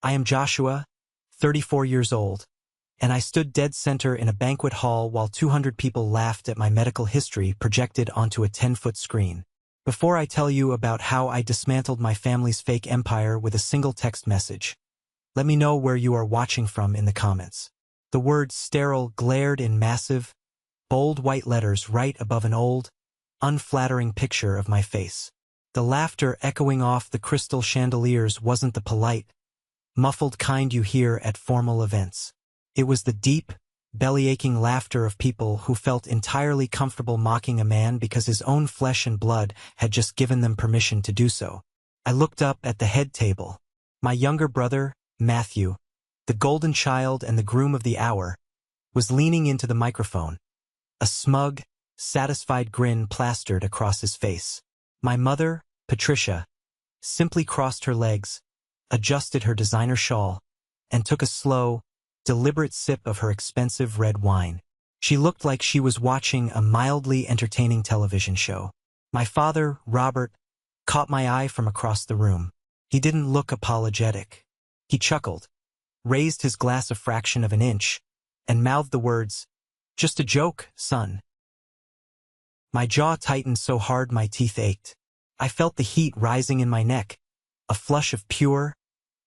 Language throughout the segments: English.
I am Joshua, 34 years old, and I stood dead center in a banquet hall while 200 people laughed at my medical history projected onto a 10-foot screen. Before I tell you about how I dismantled my family's fake empire with a single text message, let me know where you are watching from in the comments. The word sterile glared in massive, bold white letters right above an old, unflattering picture of my face. The laughter echoing off the crystal chandeliers wasn't the polite, muffled kind you hear at formal events. It was the deep, belly-aching laughter of people who felt entirely comfortable mocking a man because his own flesh and blood had just given them permission to do so. I looked up at the head table. My younger brother, Matthew, the golden child and the groom of the hour, was leaning into the microphone, a smug, satisfied grin plastered across his face. My mother, Patricia, simply crossed her legs, adjusted her designer shawl, and took a slow, deliberate sip of her expensive red wine. She looked like she was watching a mildly entertaining television show. My father, Robert, caught my eye from across the room. He didn't look apologetic. He chuckled, raised his glass a fraction of an inch, and mouthed the words, "Just a joke, son." My jaw tightened so hard my teeth ached. I felt the heat rising in my neck, a flush of pure,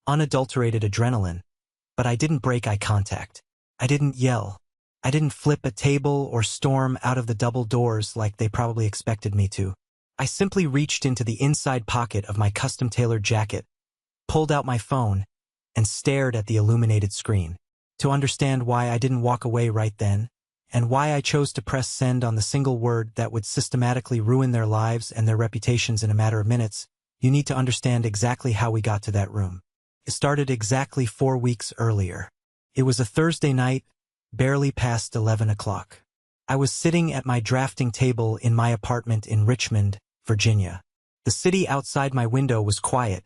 unadulterated adrenaline, but I didn't break eye contact. I didn't yell. I didn't flip a table or storm out of the double doors like they probably expected me to. I simply reached into the inside pocket of my custom-tailored jacket, pulled out my phone, and stared at the illuminated screen. To understand why I didn't walk away right then, and why I chose to press send on the single word that would systematically ruin their lives and their reputations in a matter of minutes, you need to understand exactly how we got to that room. It started exactly 4 weeks earlier. It was a Thursday night, barely past 11 o'clock. I was sitting at my drafting table in my apartment in Richmond, Virginia. The city outside my window was quiet,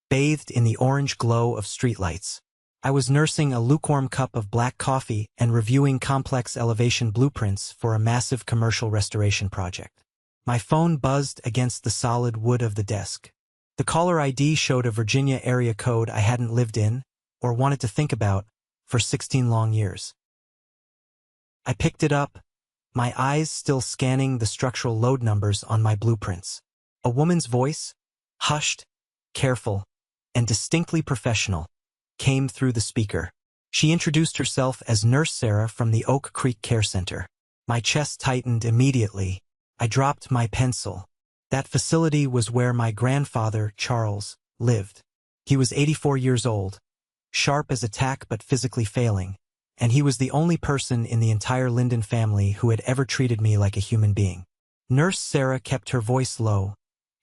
bathed in the orange glow of streetlights. I was nursing a lukewarm cup of black coffee and reviewing complex elevation blueprints for a massive commercial restoration project. My phone buzzed against the solid wood of the desk. The caller ID showed a Virginia area code I hadn't lived in, or wanted to think about, for 16 long years. I picked it up, my eyes still scanning the structural load numbers on my blueprints. A woman's voice, hushed, careful, and distinctly professional, came through the speaker. She introduced herself as Nurse Sarah from the Oak Creek Care Center. My chest tightened immediately. I dropped my pencil. That facility was where my grandfather, Charles, lived. He was 84 years old, sharp as a tack but physically failing, and he was the only person in the entire Linden family who had ever treated me like a human being. Nurse Sarah kept her voice low,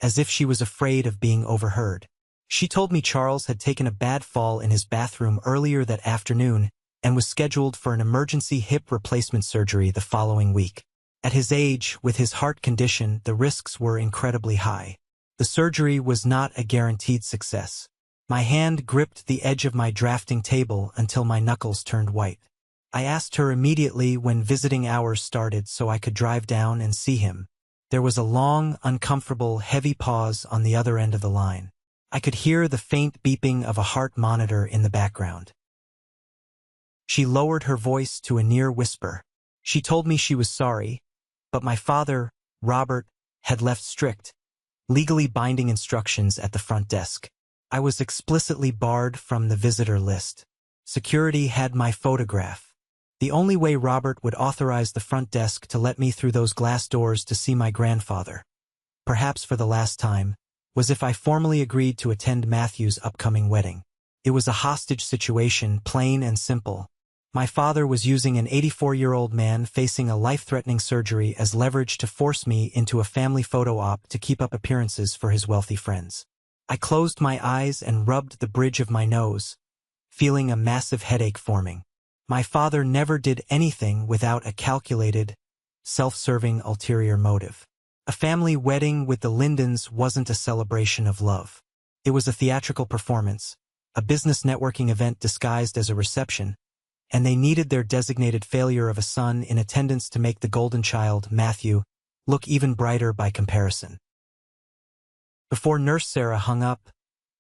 as if she was afraid of being overheard. She told me Charles had taken a bad fall in his bathroom earlier that afternoon and was scheduled for an emergency hip replacement surgery the following week. At his age, with his heart condition, the risks were incredibly high. The surgery was not a guaranteed success. My hand gripped the edge of my drafting table until my knuckles turned white. I asked her immediately when visiting hours started so I could drive down and see him. There was a long, uncomfortable, heavy pause on the other end of the line. I could hear the faint beeping of a heart monitor in the background. She lowered her voice to a near whisper. She told me she was sorry, but my father, Robert, had left strict, legally binding instructions at the front desk. I was explicitly barred from the visitor list. Security had my photograph. The only way Robert would authorize the front desk to let me through those glass doors to see my grandfather, perhaps for the last time, was if I formally agreed to attend Matthew's upcoming wedding. It was a hostage situation, plain and simple. My father was using an 84-year-old man facing a life-threatening surgery as leverage to force me into a family photo op to keep up appearances for his wealthy friends. I closed my eyes and rubbed the bridge of my nose, feeling a massive headache forming. My father never did anything without a calculated, self-serving ulterior motive. A family wedding with the Lindens wasn't a celebration of love. It was a theatrical performance, a business networking event disguised as a reception, and they needed their designated failure of a son in attendance to make the golden child, Matthew, look even brighter by comparison. Before Nurse Sarah hung up,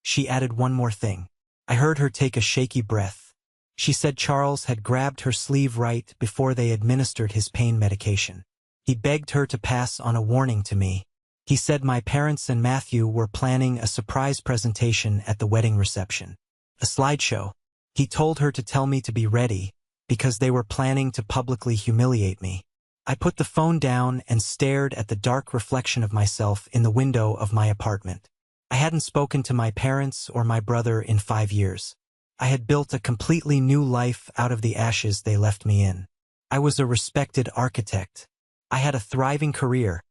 she added one more thing. I heard her take a shaky breath. She said Charles had grabbed her sleeve right before they administered his pain medication. He begged her to pass on a warning to me. He said my parents and Matthew were planning a surprise presentation at the wedding reception. A slideshow. He told her to tell me to be ready, because they were planning to publicly humiliate me. I put the phone down and stared at the dark reflection of myself in the window of my apartment. I hadn't spoken to my parents or my brother in 5 years. I had built a completely new life out of the ashes they left me in. I was a respected architect. I had a thriving career,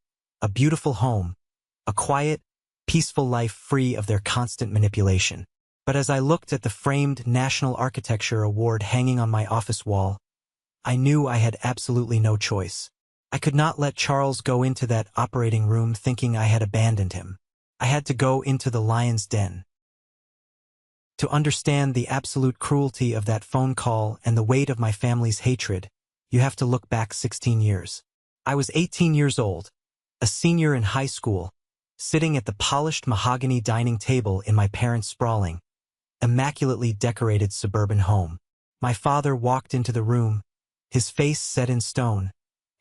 a beautiful home, a quiet, peaceful life free of their constant manipulation. But as I looked at the framed National Architecture Award hanging on my office wall, I knew I had absolutely no choice. I could not let Charles go into that operating room thinking I had abandoned him. I had to go into the lion's den. To understand the absolute cruelty of that phone call and the weight of my family's hatred, you have to look back 16 years. I was 18 years old, a senior in high school, sitting at the polished mahogany dining table in my parents' sprawling, immaculately decorated suburban home. My father walked into the room, his face set in stone,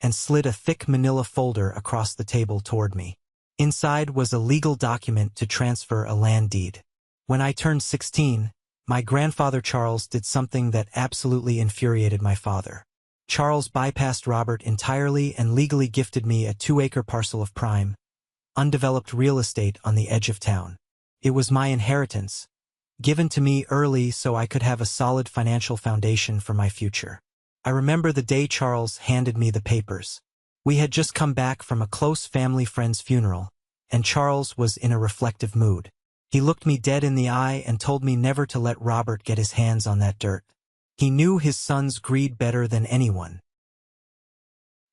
and slid a thick manila folder across the table toward me. Inside was a legal document to transfer a land deed. When I turned 16, my grandfather Charles did something that absolutely infuriated my father. Charles bypassed Robert entirely and legally gifted me a 2-acre parcel of prime, undeveloped real estate on the edge of town. It was my inheritance, given to me early so I could have a solid financial foundation for my future. I remember the day Charles handed me the papers. We had just come back from a close family friend's funeral, and Charles was in a reflective mood. He looked me dead in the eye and told me never to let Robert get his hands on that dirt. He knew his son's greed better than anyone.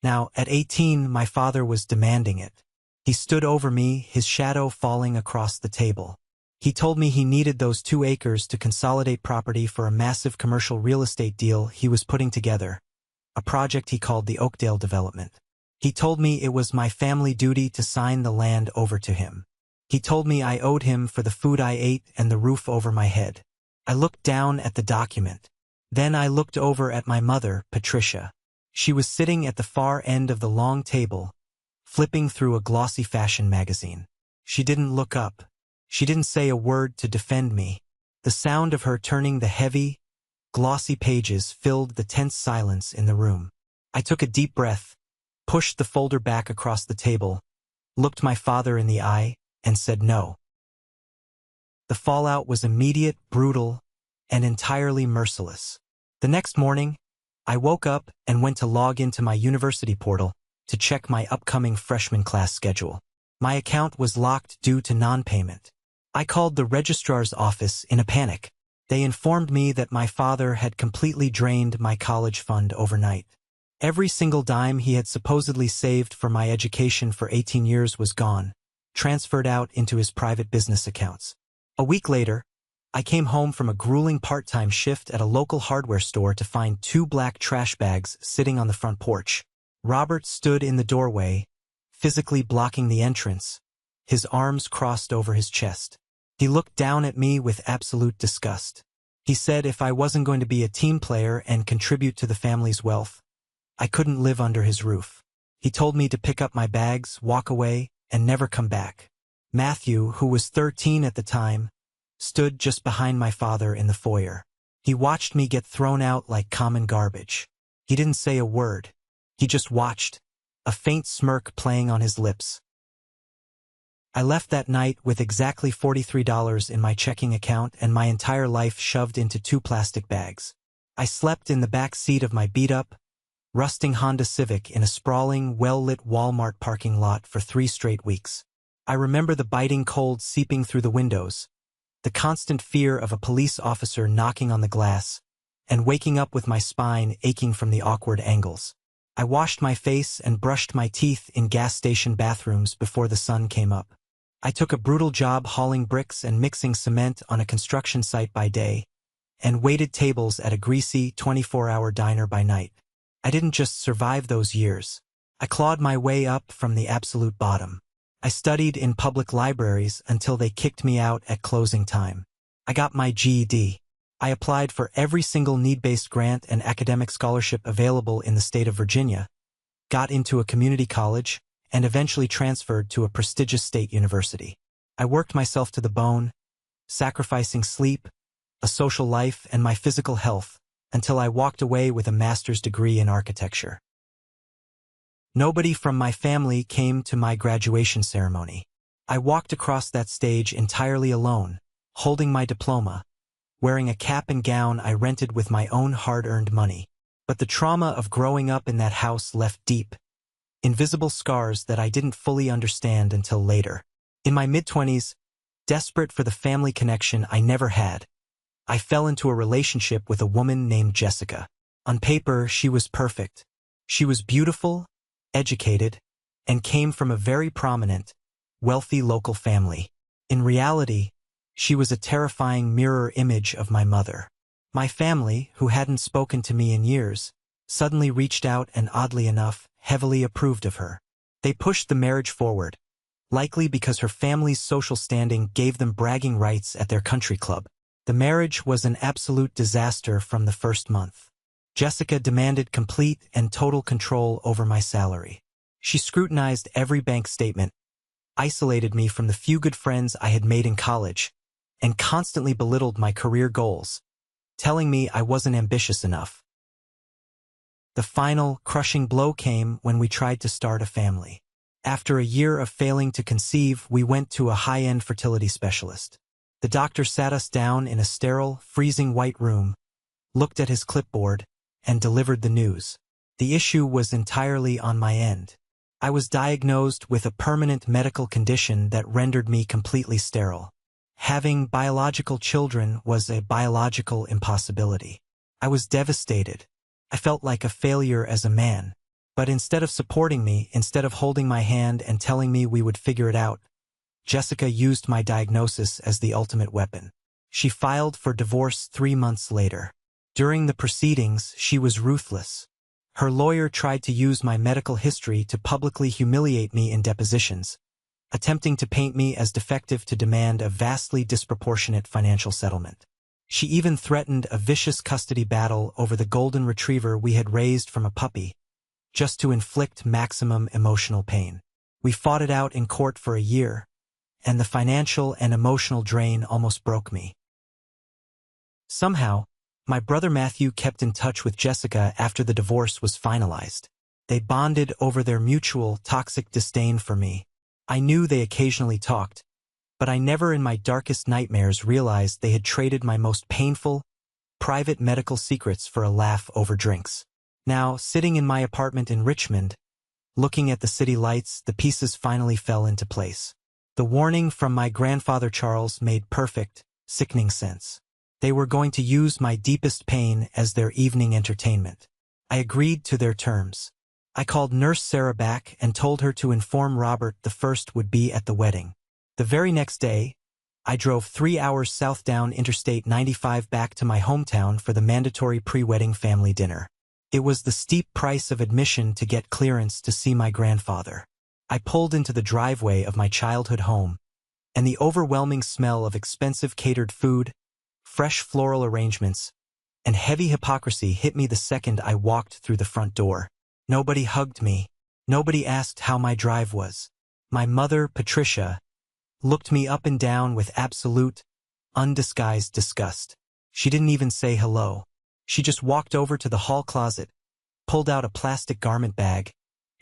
Now, at 18, my father was demanding it. He stood over me, his shadow falling across the table. He told me he needed those 2 acres to consolidate property for a massive commercial real estate deal he was putting together, a project he called the Oakdale development. He told me it was my family duty to sign the land over to him. He told me I owed him for the food I ate and the roof over my head. I looked down at the document. Then I looked over at my mother, Patricia. She was sitting at the far end of the long table, flipping through a glossy fashion magazine. She didn't look up. She didn't say a word to defend me. The sound of her turning the heavy, glossy pages filled the tense silence in the room. I took a deep breath, pushed the folder back across the table, looked my father in the eye, and said no. The fallout was immediate, brutal, and entirely merciless. The next morning, I woke up and went to log into my university portal to check my upcoming freshman class schedule. My account was locked due to non-payment. I called the registrar's office in a panic. They informed me that my father had completely drained my college fund overnight. Every single dime he had supposedly saved for my education for 18 years was gone, transferred out into his private business accounts. A week later, I came home from a grueling part-time shift at a local hardware store to find 2 black trash bags sitting on the front porch. Robert stood in the doorway, physically blocking the entrance, his arms crossed over his chest. He looked down at me with absolute disgust. He said if I wasn't going to be a team player and contribute to the family's wealth, I couldn't live under his roof. He told me to pick up my bags, walk away, and never come back. Matthew, who was 13 at the time, stood just behind my father in the foyer. He watched me get thrown out like common garbage. He didn't say a word. He just watched, a faint smirk playing on his lips. I left that night with exactly $43 in my checking account and my entire life shoved into 2 plastic bags. I slept in the back seat of my beat-up, rusting Honda Civic in a sprawling, well-lit Walmart parking lot for 3 straight weeks. I remember the biting cold seeping through the windows, the constant fear of a police officer knocking on the glass, and waking up with my spine aching from the awkward angles. I washed my face and brushed my teeth in gas station bathrooms before the sun came up. I took a brutal job hauling bricks and mixing cement on a construction site by day, and waited tables at a greasy 24-hour diner by night. I didn't just survive those years. I clawed my way up from the absolute bottom. I studied in public libraries until they kicked me out at closing time. I got my GED. I applied for every single need-based grant and academic scholarship available in the state of Virginia, got into a community college, and eventually transferred to a prestigious state university. I worked myself to the bone, sacrificing sleep, a social life, and my physical health, until I walked away with a master's degree in architecture. Nobody from my family came to my graduation ceremony. I walked across that stage entirely alone, holding my diploma, wearing a cap and gown I rented with my own hard-earned money. But the trauma of growing up in that house left deep, invisible scars that I didn't fully understand until later. In my mid-20s, desperate for the family connection I never had, I fell into a relationship with a woman named Jessica. On paper, she was perfect. She was beautiful, educated, and came from a very prominent, wealthy local family. In reality, she was a terrifying mirror image of my mother. My family, who hadn't spoken to me in years, suddenly reached out and, oddly enough, heavily approved of her. They pushed the marriage forward, likely because her family's social standing gave them bragging rights at their country club. The marriage was an absolute disaster from the first month. Jessica demanded complete and total control over my salary. She scrutinized every bank statement, isolated me from the few good friends I had made in college, and constantly belittled my career goals, telling me I wasn't ambitious enough. The final, crushing blow came when we tried to start a family. After a year of failing to conceive, we went to a high-end fertility specialist. The doctor sat us down in a sterile, freezing white room, looked at his clipboard, and delivered the news. The issue was entirely on my end. I was diagnosed with a permanent medical condition that rendered me completely sterile. Having biological children was a biological impossibility. I was devastated. I felt like a failure as a man. But instead of supporting me, instead of holding my hand and telling me we would figure it out, Jessica used my diagnosis as the ultimate weapon. She filed for divorce 3 months later. During the proceedings, she was ruthless. Her lawyer tried to use my medical history to publicly humiliate me in depositions, attempting to paint me as defective to demand a vastly disproportionate financial settlement. She even threatened a vicious custody battle over the golden retriever we had raised from a puppy, just to inflict maximum emotional pain. We fought it out in court for a year, and the financial and emotional drain almost broke me. Somehow, my brother Matthew kept in touch with Jessica after the divorce was finalized. They bonded over their mutual, toxic disdain for me. I knew they occasionally talked, but I never in my darkest nightmares realized they had traded my most painful, private medical secrets for a laugh over drinks. Now, sitting in my apartment in Richmond, looking at the city lights, the pieces finally fell into place. The warning from my grandfather Charles made perfect, sickening sense. They were going to use my deepest pain as their evening entertainment. I agreed to their terms. I called Nurse Sarah back and told her to inform Robert the first would be at the wedding. The very next day, I drove 3 hours south down Interstate 95 back to my hometown for the mandatory pre-wedding family dinner. It was the steep price of admission to get clearance to see my grandfather. I pulled into the driveway of my childhood home, and the overwhelming smell of expensive catered food, fresh floral arrangements, and heavy hypocrisy hit me the second I walked through the front door. Nobody hugged me. Nobody asked how my drive was. My mother, Patricia, looked me up and down with absolute, undisguised disgust. She didn't even say hello. She just walked over to the hall closet, pulled out a plastic garment bag,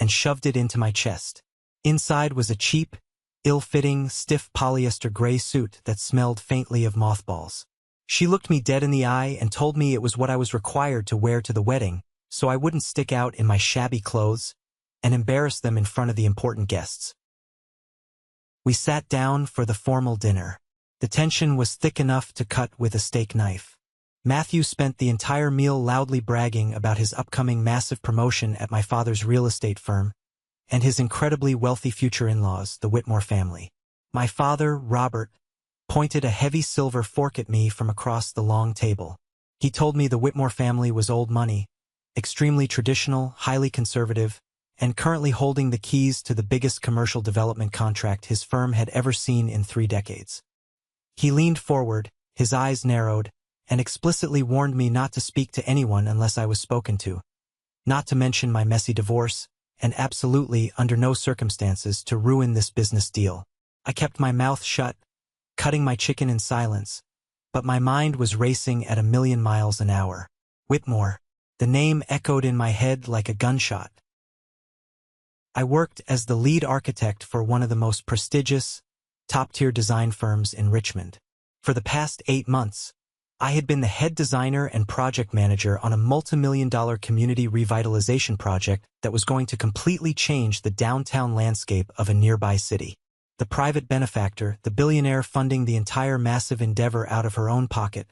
and shoved it into my chest. Inside was a cheap, ill-fitting, stiff polyester gray suit that smelled faintly of mothballs. She looked me dead in the eye and told me it was what I was required to wear to the wedding, so I wouldn't stick out in my shabby clothes and embarrass them in front of the important guests. We sat down for the formal dinner. The tension was thick enough to cut with a steak knife. Matthew spent the entire meal loudly bragging about his upcoming massive promotion at my father's real estate firm and his incredibly wealthy future in-laws, the Whitmore family. My father, Robert, pointed a heavy silver fork at me from across the long table. He told me the Whitmore family was old money, extremely traditional, highly conservative, and currently holding the keys to the biggest commercial development contract his firm had ever seen in 3 decades. He leaned forward, His eyes narrowed, and explicitly warned me not to speak to anyone unless I was spoken to, not to mention my messy divorce, and absolutely, under no circumstances, to ruin this business deal. I kept my mouth shut, cutting my chicken in silence, but my mind was racing at 1,000,000 miles an hour. Whitmore. The name echoed in my head like a gunshot. I worked as the lead architect for one of the most prestigious, top-tier design firms in Richmond. For the past 8 months, I had been the head designer and project manager on a multi-million-dollar community revitalization project that was going to completely change the downtown landscape of a nearby city. The private benefactor, the billionaire funding the entire massive endeavor out of her own pocket,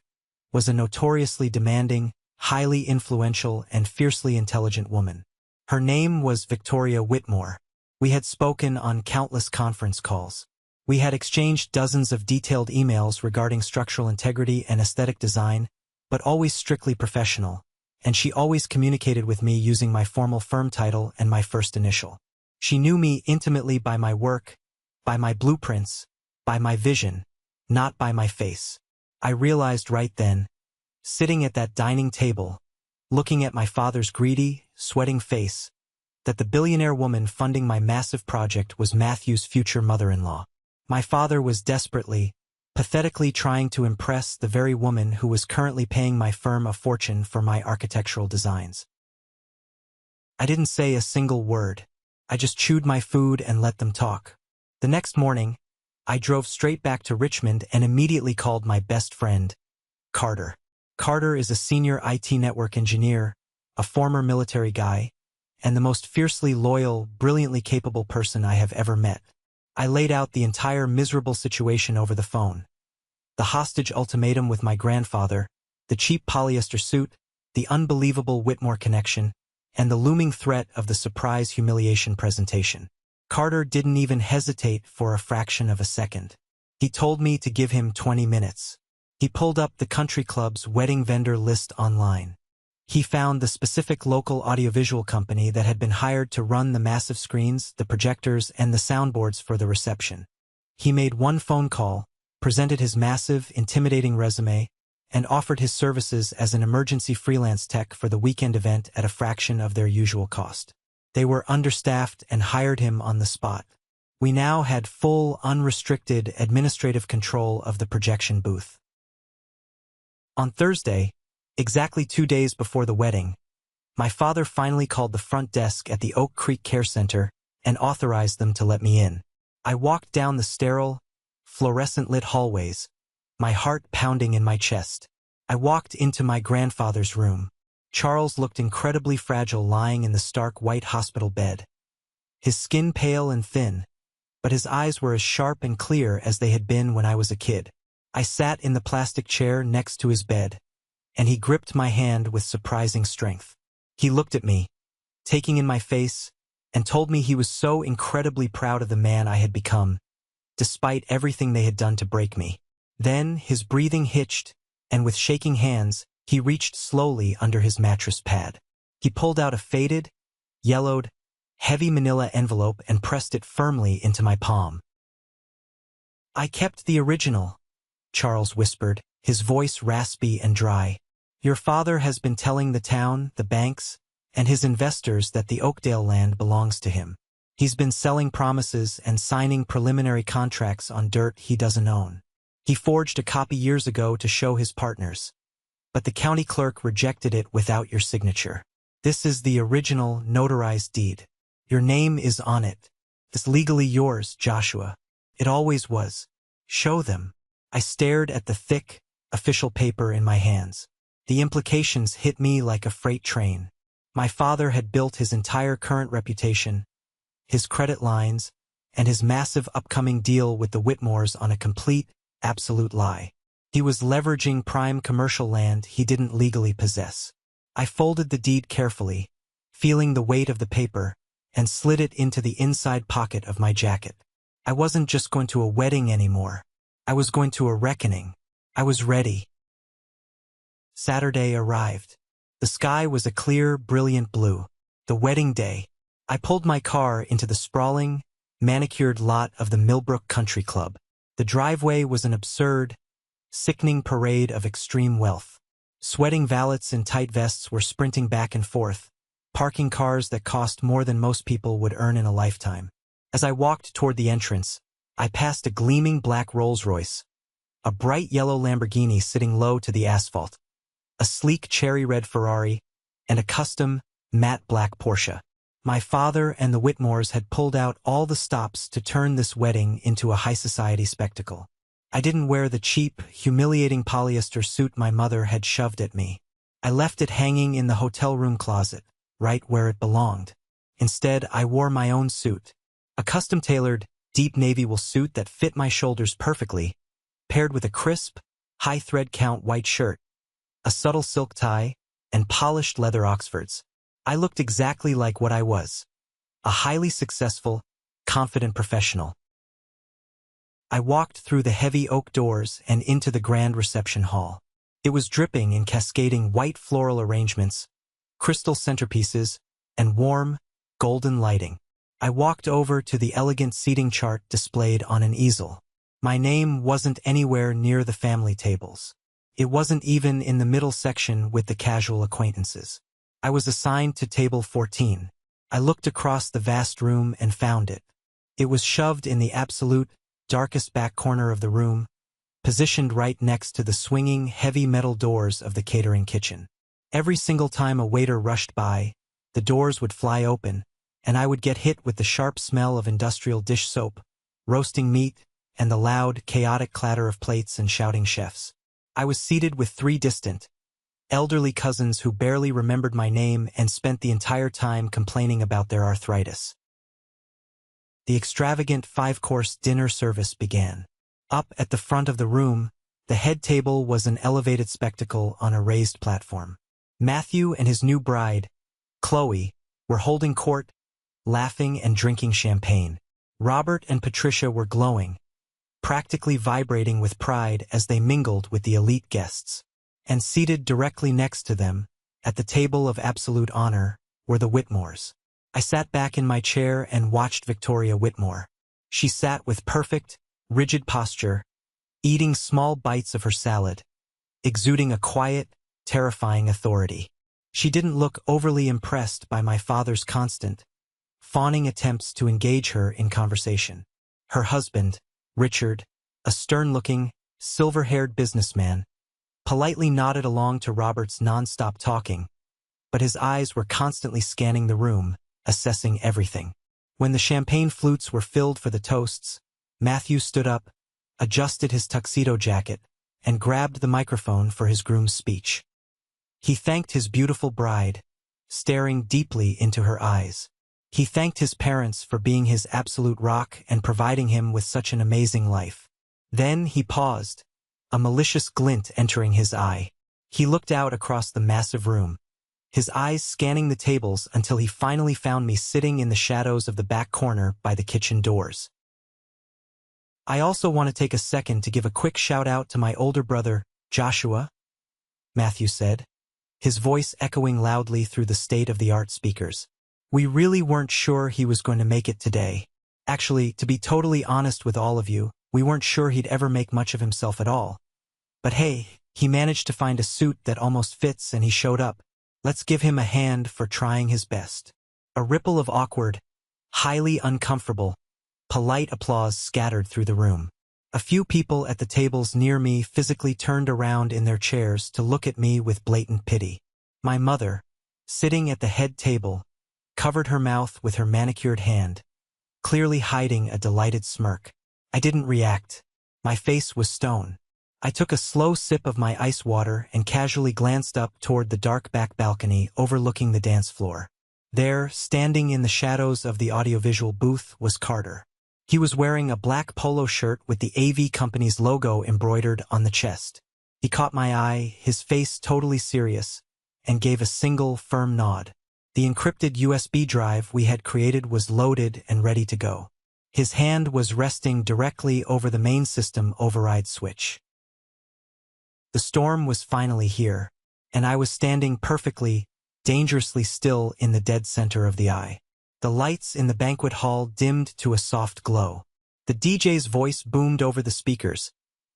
was a notoriously demanding, highly influential, and fiercely intelligent woman. Her name was Victoria Whitmore. We had spoken on countless conference calls. We had exchanged dozens of detailed emails regarding structural integrity and aesthetic design, but always strictly professional, and she always communicated with me using my formal firm title and my first initial. She knew me intimately by my work, by my blueprints, by my vision, not by my face. I realized right then, sitting at that dining table, looking at my father's greedy, sweating face, that the billionaire woman funding my massive project was Matthew's future mother-in-law. My father was desperately, pathetically trying to impress the very woman who was currently paying my firm a fortune for my architectural designs. I didn't say a single word. I just chewed my food and let them talk. The next morning, I drove straight back to Richmond and immediately called my best friend, Carter. Carter is a senior IT network engineer, a former military guy, and the most fiercely loyal, brilliantly capable person I have ever met. I laid out the entire miserable situation over the phone. The hostage ultimatum with my grandfather, the cheap polyester suit, the unbelievable Whitmore connection, and the looming threat of the surprise humiliation presentation. Carter didn't even hesitate for a fraction of a second. He told me to give him 20 minutes. He pulled up the country club's wedding vendor list online. He found the specific local audiovisual company that had been hired to run the massive screens, the projectors, and the soundboards for the reception. He made one phone call, presented his massive, intimidating resume, and offered his services as an emergency freelance tech for the weekend event at a fraction of their usual cost. They were understaffed and hired him on the spot. We now had full, unrestricted administrative control of the projection booth. On Thursday, exactly 2 days before the wedding, my father finally called the front desk at the Oak Creek Care Center and authorized them to let me in. I walked down the sterile, fluorescent-lit hallways, my heart pounding in my chest. I walked into my grandfather's room. Charles looked incredibly fragile lying in the stark white hospital bed. His skin pale and thin, but his eyes were as sharp and clear as they had been when I was a kid. I sat in the plastic chair next to his bed, and he gripped my hand with surprising strength. He looked at me, taking in my face, and told me he was so incredibly proud of the man I had become, despite everything they had done to break me. Then his breathing hitched, and with shaking hands, he reached slowly under his mattress pad. He pulled out a faded, yellowed, heavy manila envelope and pressed it firmly into my palm. "I kept the original," Charles whispered, his voice raspy and dry. "Your father has been telling the town, the banks, and his investors that the Oakdale land belongs to him. He's been selling promises and signing preliminary contracts on dirt he doesn't own. He forged a copy years ago to show his partners, but the county clerk rejected it without your signature. This is the original notarized deed. Your name is on it. It's legally yours, Joshua. It always was. Show them." I stared at the thick, official paper in my hands. The implications hit me like a freight train. My father had built his entire current reputation, his credit lines, and his massive upcoming deal with the Whitmores on a complete, absolute lie. He was leveraging prime commercial land he didn't legally possess. I folded the deed carefully, feeling the weight of the paper, and slid it into the inside pocket of my jacket. I wasn't just going to a wedding anymore. I was going to a reckoning. I was ready. Saturday arrived. The sky was a clear, brilliant blue. The wedding day. I pulled my car into the sprawling, manicured lot of the Millbrook Country Club. The driveway was an absurd, sickening parade of extreme wealth. Sweating valets in tight vests were sprinting back and forth, parking cars that cost more than most people would earn in a lifetime. As I walked toward the entrance, I passed a gleaming black Rolls-Royce, a bright yellow Lamborghini sitting low to the asphalt, a sleek cherry-red Ferrari, and a custom, matte black Porsche. My father and the Whitmores had pulled out all the stops to turn this wedding into a high-society spectacle. I didn't wear the cheap, humiliating polyester suit my mother had shoved at me. I left it hanging in the hotel room closet, right where it belonged. Instead, I wore my own suit, a custom-tailored, deep navy wool suit that fit my shoulders perfectly, paired with a crisp, high thread count white shirt, a subtle silk tie, and polished leather Oxfords. I looked exactly like what I was, a highly successful, confident professional. I walked through the heavy oak doors and into the grand reception hall. It was dripping in cascading white floral arrangements, crystal centerpieces, and warm, golden lighting. I walked over to the elegant seating chart displayed on an easel. My name wasn't anywhere near the family tables. It wasn't even in the middle section with the casual acquaintances. I was assigned to table 14. I looked across the vast room and found it. It was shoved in the absolute, darkest back corner of the room, positioned right next to the swinging, heavy metal doors of the catering kitchen. Every single time a waiter rushed by, the doors would fly open, and I would get hit with the sharp smell of industrial dish soap, roasting meat, and the loud, chaotic clatter of plates and shouting chefs. I was seated with 3 distant, elderly cousins who barely remembered my name and spent the entire time complaining about their arthritis. The extravagant 5-course dinner service began. Up at the front of the room, the head table was an elevated spectacle on a raised platform. Matthew and his new bride, Chloe, were holding court, laughing and drinking champagne. Robert and Patricia were glowing, practically vibrating with pride as they mingled with the elite guests. And seated directly next to them, at the table of absolute honor, were the Whitmores. I sat back in my chair and watched Victoria Whitmore. She sat with perfect, rigid posture, eating small bites of her salad, exuding a quiet, terrifying authority. She didn't look overly impressed by my father's constant, fawning attempts to engage her in conversation. Her husband, Richard, a stern-looking, silver-haired businessman, politely nodded along to Robert's non-stop talking, but his eyes were constantly scanning the room, assessing everything. When the champagne flutes were filled for the toasts, Matthew stood up, adjusted his tuxedo jacket, and grabbed the microphone for his groom's speech. He thanked his beautiful bride, staring deeply into her eyes. He thanked his parents for being his absolute rock and providing him with such an amazing life. Then he paused, a malicious glint entering his eye. He looked out across the massive room, his eyes scanning the tables until he finally found me sitting in the shadows of the back corner by the kitchen doors. I also want to take a second to give a quick shout-out to my older brother, Joshua, Matthew said, his voice echoing loudly through the state-of-the-art speakers. We really weren't sure he was going to make it today. Actually, to be totally honest with all of you, we weren't sure he'd ever make much of himself at all. But hey, he managed to find a suit that almost fits and he showed up. Let's give him a hand for trying his best. A ripple of awkward, highly uncomfortable, polite applause scattered through the room. A few people at the tables near me physically turned around in their chairs to look at me with blatant pity. My mother, sitting at the head table, covered her mouth with her manicured hand, clearly hiding a delighted smirk. I didn't react. My face was stone. I took a slow sip of my ice water and casually glanced up toward the dark back balcony overlooking the dance floor. There, standing in the shadows of the audiovisual booth, was Carter. He was wearing a black polo shirt with the AV company's logo embroidered on the chest. He caught my eye, his face totally serious, and gave a single, firm nod. The encrypted USB drive we had created was loaded and ready to go. His hand was resting directly over the main system override switch. The storm was finally here, and I was standing perfectly, dangerously still in the dead center of the eye. The lights in the banquet hall dimmed to a soft glow. The DJ's voice boomed over the speakers,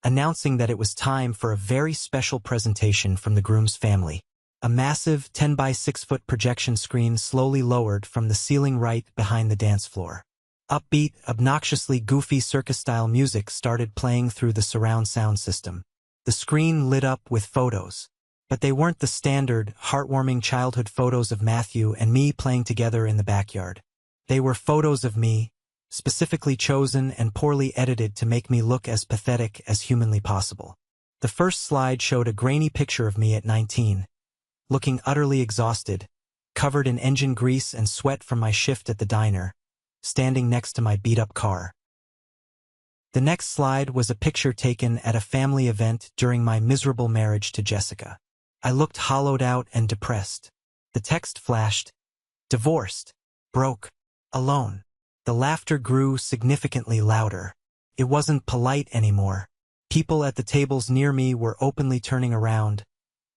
announcing that it was time for a very special presentation from the groom's family. A massive 10 by 6 foot projection screen slowly lowered from the ceiling right behind the dance floor. Upbeat, obnoxiously goofy circus-style music started playing through the surround sound system. The screen lit up with photos. But they weren't the standard, heartwarming childhood photos of Matthew and me playing together in the backyard. They were photos of me, specifically chosen and poorly edited to make me look as pathetic as humanly possible. The first slide showed a grainy picture of me at 19, looking utterly exhausted, covered in engine grease and sweat from my shift at the diner, standing next to my beat-up car. The next slide was a picture taken at a family event during my miserable marriage to Jessica. I looked hollowed out and depressed. The text flashed, "Divorced, broke, alone." The laughter grew significantly louder. It wasn't polite anymore. People at the tables near me were openly turning around,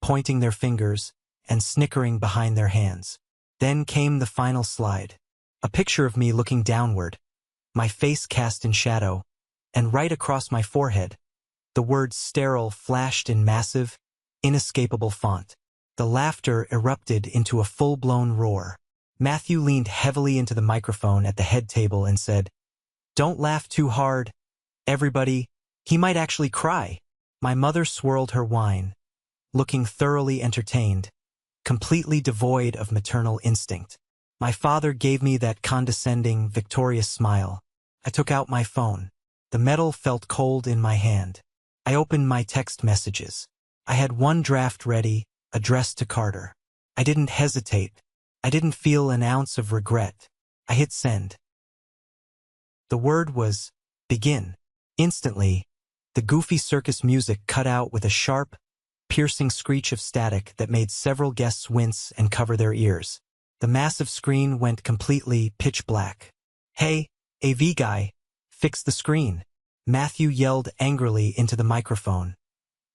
pointing their fingers, and snickering behind their hands. Then came the final slide. A picture of me looking downward, my face cast in shadow, and right across my forehead, the word sterile flashed in massive, inescapable font. The laughter erupted into a full-blown roar. Matthew leaned heavily into the microphone at the head table and said, "Don't laugh too hard, everybody. He might actually cry." My mother swirled her wine, looking thoroughly entertained, completely devoid of maternal instinct. My father gave me that condescending, victorious smile. I took out my phone. The metal felt cold in my hand. I opened my text messages. I had one draft ready, addressed to Carter. I didn't hesitate. I didn't feel an ounce of regret. I hit send. The word was, "Begin." Instantly, the goofy circus music cut out with a sharp, piercing screech of static that made several guests wince and cover their ears. The massive screen went completely pitch black. "Hey, AV guy, fix the screen," Matthew yelled angrily into the microphone,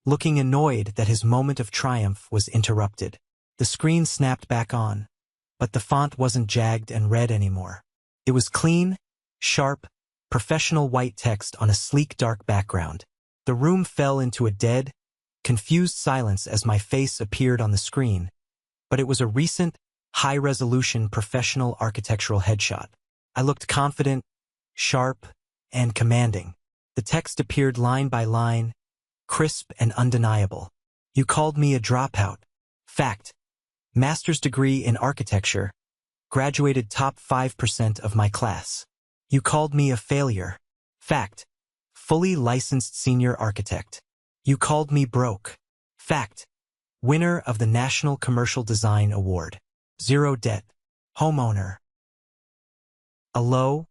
looking annoyed that his moment of triumph was interrupted. The screen snapped back on, but the font wasn't jagged and red anymore. It was clean, sharp, professional white text on a sleek dark background. The room fell into a dead, confused silence as my face appeared on the screen, but it was a recent, high-resolution professional architectural headshot. I looked confident, sharp, and commanding. The text appeared line by line, crisp and undeniable. "You called me a dropout. Fact. Master's degree in architecture. Graduated top 5% of my class. You called me a failure. Fact. Fully licensed senior architect. You called me broke. Fact. Winner of the National Commercial Design Award. Zero debt. Homeowner." A low,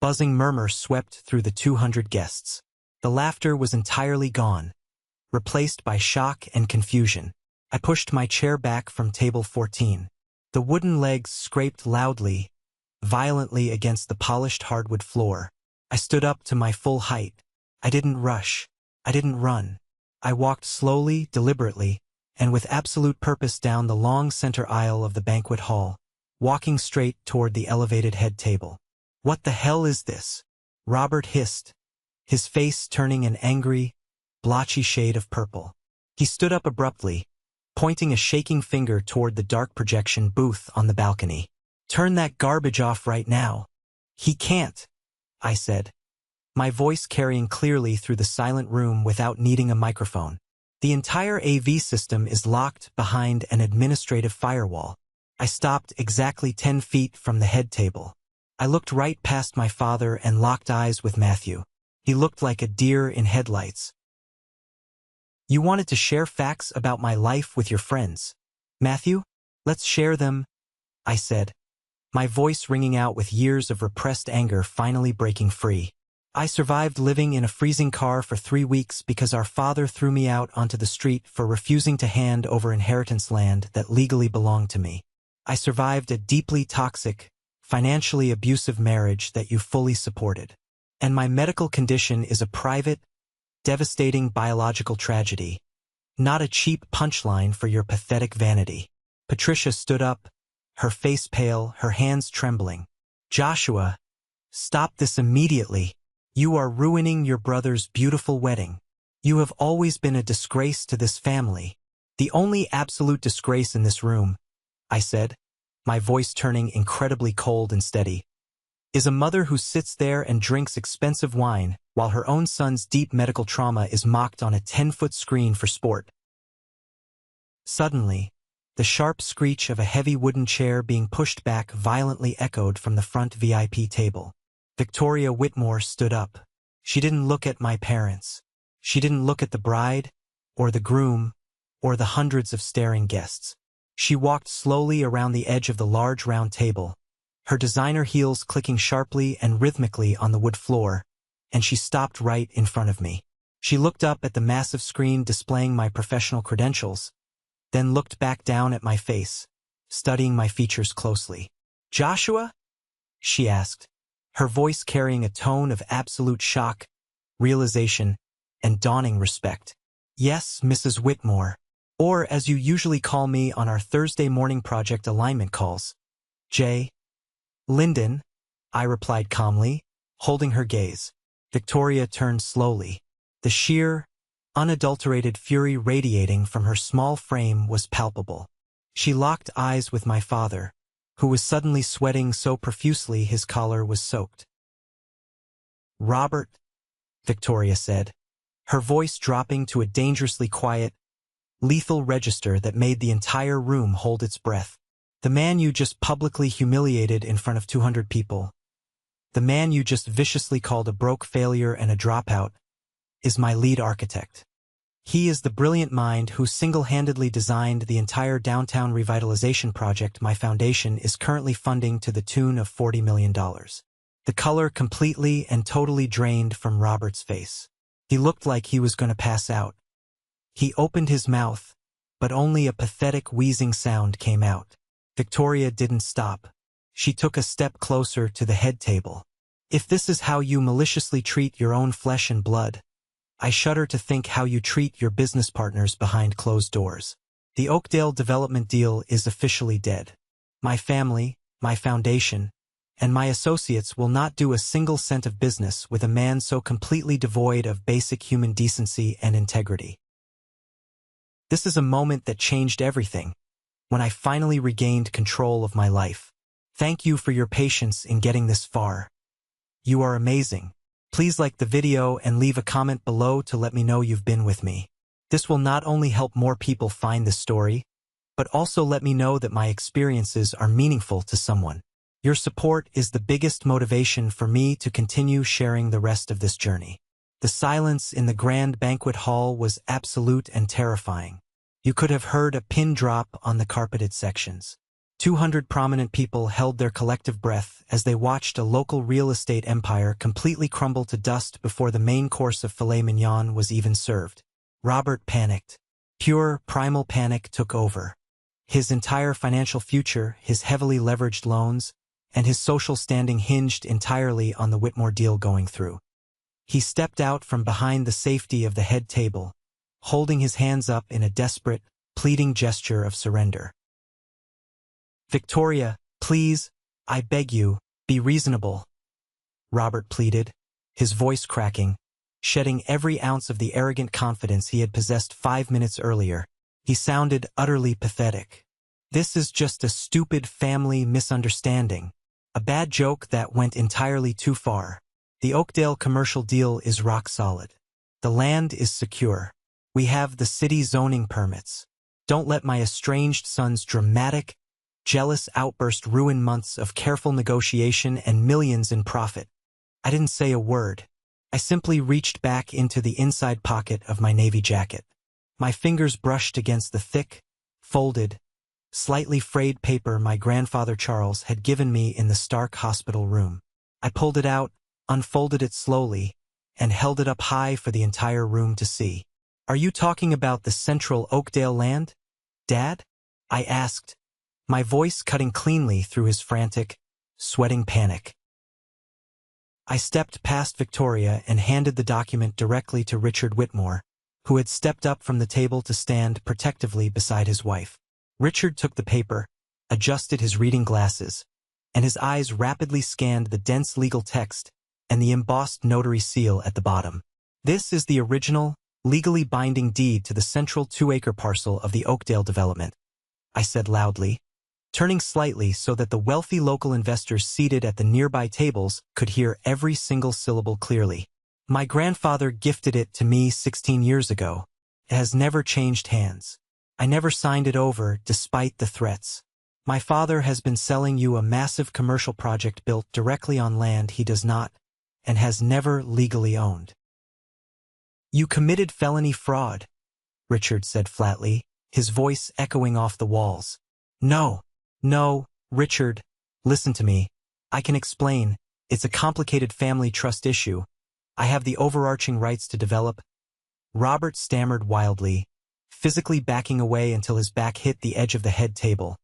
buzzing murmur swept through the 200 guests. The laughter was entirely gone, replaced by shock and confusion. I pushed my chair back from table 14. The wooden legs scraped loudly, violently against the polished hardwood floor. I stood up to my full height. I didn't rush. I didn't run. I walked slowly, deliberately, and with absolute purpose down the long center aisle of the banquet hall, walking straight toward the elevated head table. "What the hell is this?" Robert hissed, his face turning an angry, blotchy shade of purple. He stood up abruptly, pointing a shaking finger toward the dark projection booth on the balcony. "Turn that garbage off right now." "He can't," I said, my voice carrying clearly through the silent room without needing a microphone. "The entire AV system is locked behind an administrative firewall." I stopped exactly 10 feet from the head table. I looked right past my father and locked eyes with Matthew. He looked like a deer in headlights. "You wanted to share facts about my life with your friends, Matthew? Let's share them," I said, my voice ringing out with years of repressed anger finally breaking free. "I survived living in a freezing car for 3 weeks because our father threw me out onto the street for refusing to hand over inheritance land that legally belonged to me. I survived a deeply toxic, financially abusive marriage that you fully supported. And my medical condition is a private, devastating biological tragedy, not a cheap punchline for your pathetic vanity." Patricia stood up, her face pale, her hands trembling. "Joshua, stop this immediately. You are ruining your brother's beautiful wedding. You have always been a disgrace to this family. The only absolute disgrace in this room, I said, my voice turning incredibly cold and steady, is a mother who sits there and drinks expensive wine while her own son's deep medical trauma is mocked on a 10-foot screen for sport. Suddenly, the sharp screech of a heavy wooden chair being pushed back violently echoed from the front VIP table. Victoria Whitmore stood up. She didn't look at my parents. She didn't look at the bride, or the groom, or the hundreds of staring guests. She walked slowly around the edge of the large round table, her designer heels clicking sharply and rhythmically on the wood floor, and she stopped right in front of me. She looked up at the massive screen displaying my professional credentials, then looked back down at my face, studying my features closely. "Joshua?" she asked, her voice carrying a tone of absolute shock, realization, and dawning respect. "Yes, Mrs. Whitmore, or as you usually call me on our Thursday morning project alignment calls, J. Linden," I replied calmly, holding her gaze. Victoria turned slowly. The sheer, unadulterated fury radiating from her small frame was palpable. She locked eyes with my father, who was suddenly sweating so profusely his collar was soaked. "Robert," Victoria said, her voice dropping to a dangerously quiet, lethal register that made the entire room hold its breath. "The man you just publicly humiliated in front of 200 people, the man you just viciously called a broke failure and a dropout, is my lead architect. He is the brilliant mind who single-handedly designed the entire downtown revitalization project my foundation is currently funding to the tune of $40 million. The color completely and totally drained from Robert's face. He looked like he was going to pass out. He opened his mouth, but only a pathetic wheezing sound came out. Victoria didn't stop. She took a step closer to the head table. "If this is how you maliciously treat your own flesh and blood, I shudder to think how you treat your business partners behind closed doors. The Oakdale development deal is officially dead. My family, my foundation, and my associates will not do a single cent of business with a man so completely devoid of basic human decency and integrity. This is a moment that changed everything, when I finally regained control of my life. Thank you for your patience in getting this far. You are amazing. Please like the video and leave a comment below to let me know you've been with me. This will not only help more people find this story, but also let me know that my experiences are meaningful to someone. Your support is the biggest motivation for me to continue sharing the rest of this journey." The silence in the grand banquet hall was absolute and terrifying. You could have heard a pin drop on the carpeted sections. 200 prominent people held their collective breath as they watched a local real estate empire completely crumble to dust before the main course of filet mignon was even served. Robert panicked. Pure, primal panic took over. His entire financial future, his heavily leveraged loans, and his social standing hinged entirely on the Whitmore deal going through. He stepped out from behind the safety of the head table, holding his hands up in a desperate, pleading gesture of surrender. "Victoria, please, I beg you, be reasonable," Robert pleaded, his voice cracking, shedding every ounce of the arrogant confidence he had possessed 5 minutes earlier. He sounded utterly pathetic. "This is just a stupid family misunderstanding, a bad joke that went entirely too far. The Oakdale commercial deal is rock solid. The land is secure. We have the city zoning permits. Don't let my estranged son's dramatic, jealous outburst ruin months of careful negotiation and millions in profit." I didn't say a word. I simply reached back into the inside pocket of my navy jacket. My fingers brushed against the thick, folded, slightly frayed paper my grandfather Charles had given me in the Stark Hospital room. I pulled it out, unfolded it slowly, and held it up high for the entire room to see. "Are you talking about the Central Oakdale land, Dad?" I asked, my voice cutting cleanly through his frantic, sweating panic. I stepped past Victoria and handed the document directly to Richard Whitmore, who had stepped up from the table to stand protectively beside his wife. Richard took the paper, adjusted his reading glasses, and his eyes rapidly scanned the dense legal text and the embossed notary seal at the bottom. "This is the original, legally binding deed to the central 2-acre parcel of the Oakdale development, I said loudly, turning slightly so that the wealthy local investors seated at the nearby tables could hear every single syllable clearly. My grandfather gifted it to me 16 years ago. It has never changed hands. I never signed it over, despite the threats. My father has been selling you a massive commercial project built directly on land he does not and has never legally owned. You committed felony fraud, Richard said flatly, his voice echoing off the walls. No, Richard, listen to me. I can explain. It's a complicated family trust issue. I have the overarching rights to develop. Robert stammered wildly, physically backing away until his back hit the edge of the head table,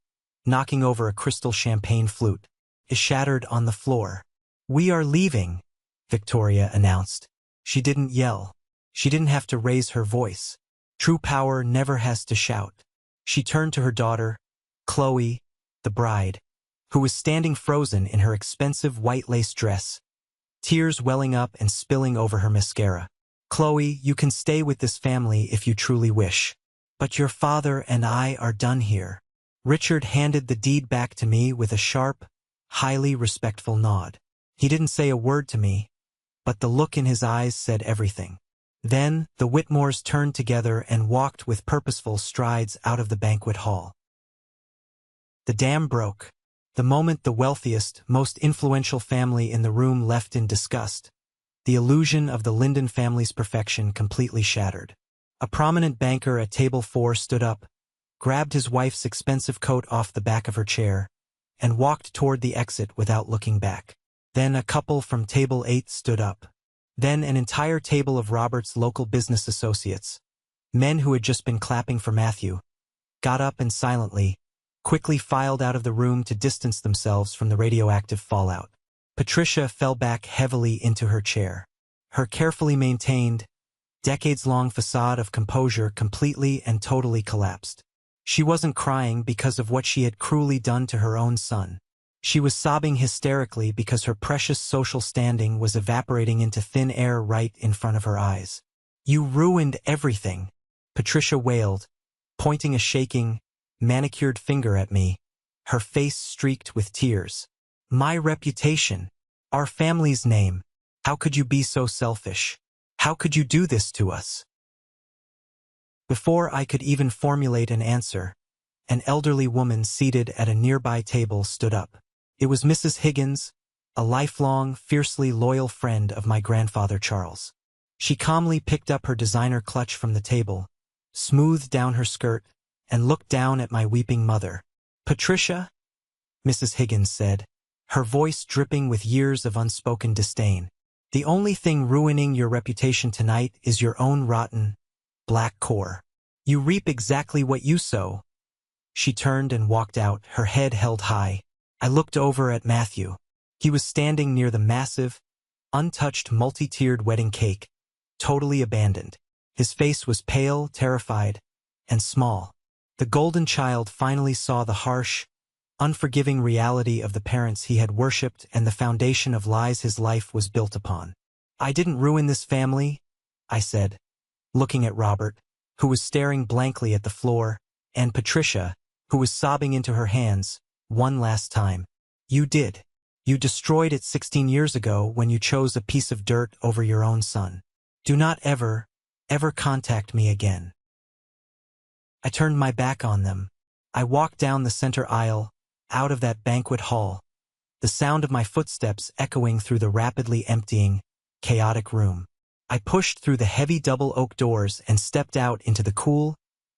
knocking over a crystal champagne flute. It shattered on the floor. We are leaving, Victoria announced. She didn't yell. She didn't have to raise her voice. True power never has to shout. She turned to her daughter, Chloe, the bride, who was standing frozen in her expensive white lace dress, tears welling up and spilling over her mascara. Chloe, you can stay with this family if you truly wish. But your father and I are done here. Richard handed the deed back to me with a sharp, highly respectful nod. He didn't say a word to me, but the look in his eyes said everything. Then, the Whitmores turned together and walked with purposeful strides out of the banquet hall. The dam broke. The moment the wealthiest, most influential family in the room left in disgust, the illusion of the Linden family's perfection completely shattered. A prominent banker at table 4 stood up, grabbed his wife's expensive coat off the back of her chair, and walked toward the exit without looking back. Then a couple from table 8 stood up. Then an entire table of Robert's local business associates, men who had just been clapping for Matthew, got up and silently, quickly filed out of the room to distance themselves from the radioactive fallout. Patricia fell back heavily into her chair. Her carefully maintained, decades-long facade of composure completely and totally collapsed. She wasn't crying because of what she had cruelly done to her own son. She was sobbing hysterically because her precious social standing was evaporating into thin air right in front of her eyes. You ruined everything, Patricia wailed, pointing a shaking, manicured finger at me, her face streaked with tears. My reputation, our family's name. How could you be so selfish? How could you do this to us? Before I could even formulate an answer, an elderly woman seated at a nearby table stood up. It was Mrs. Higgins, a lifelong, fiercely loyal friend of my grandfather Charles. She calmly picked up her designer clutch from the table, smoothed down her skirt, and looked down at my weeping mother. Patricia, Mrs. Higgins said, her voice dripping with years of unspoken disdain. The only thing ruining your reputation tonight is your own rotten, black core. You reap exactly what you sow. She turned and walked out, her head held high. I looked over at Matthew. He was standing near the massive, untouched multi-tiered wedding cake, totally abandoned. His face was pale, terrified, and small. The golden child finally saw the harsh, unforgiving reality of the parents he had worshipped and the foundation of lies his life was built upon. I didn't ruin this family, I said, looking at Robert, who was staring blankly at the floor, and Patricia, who was sobbing into her hands, one last time. You did. You destroyed it 16 years ago when you chose a piece of dirt over your own son. Do not ever contact me again. I turned my back on them. I walked down the center aisle, out of that banquet hall, the sound of my footsteps echoing through the rapidly emptying, chaotic room. I pushed through the heavy double oak doors and stepped out into the cool,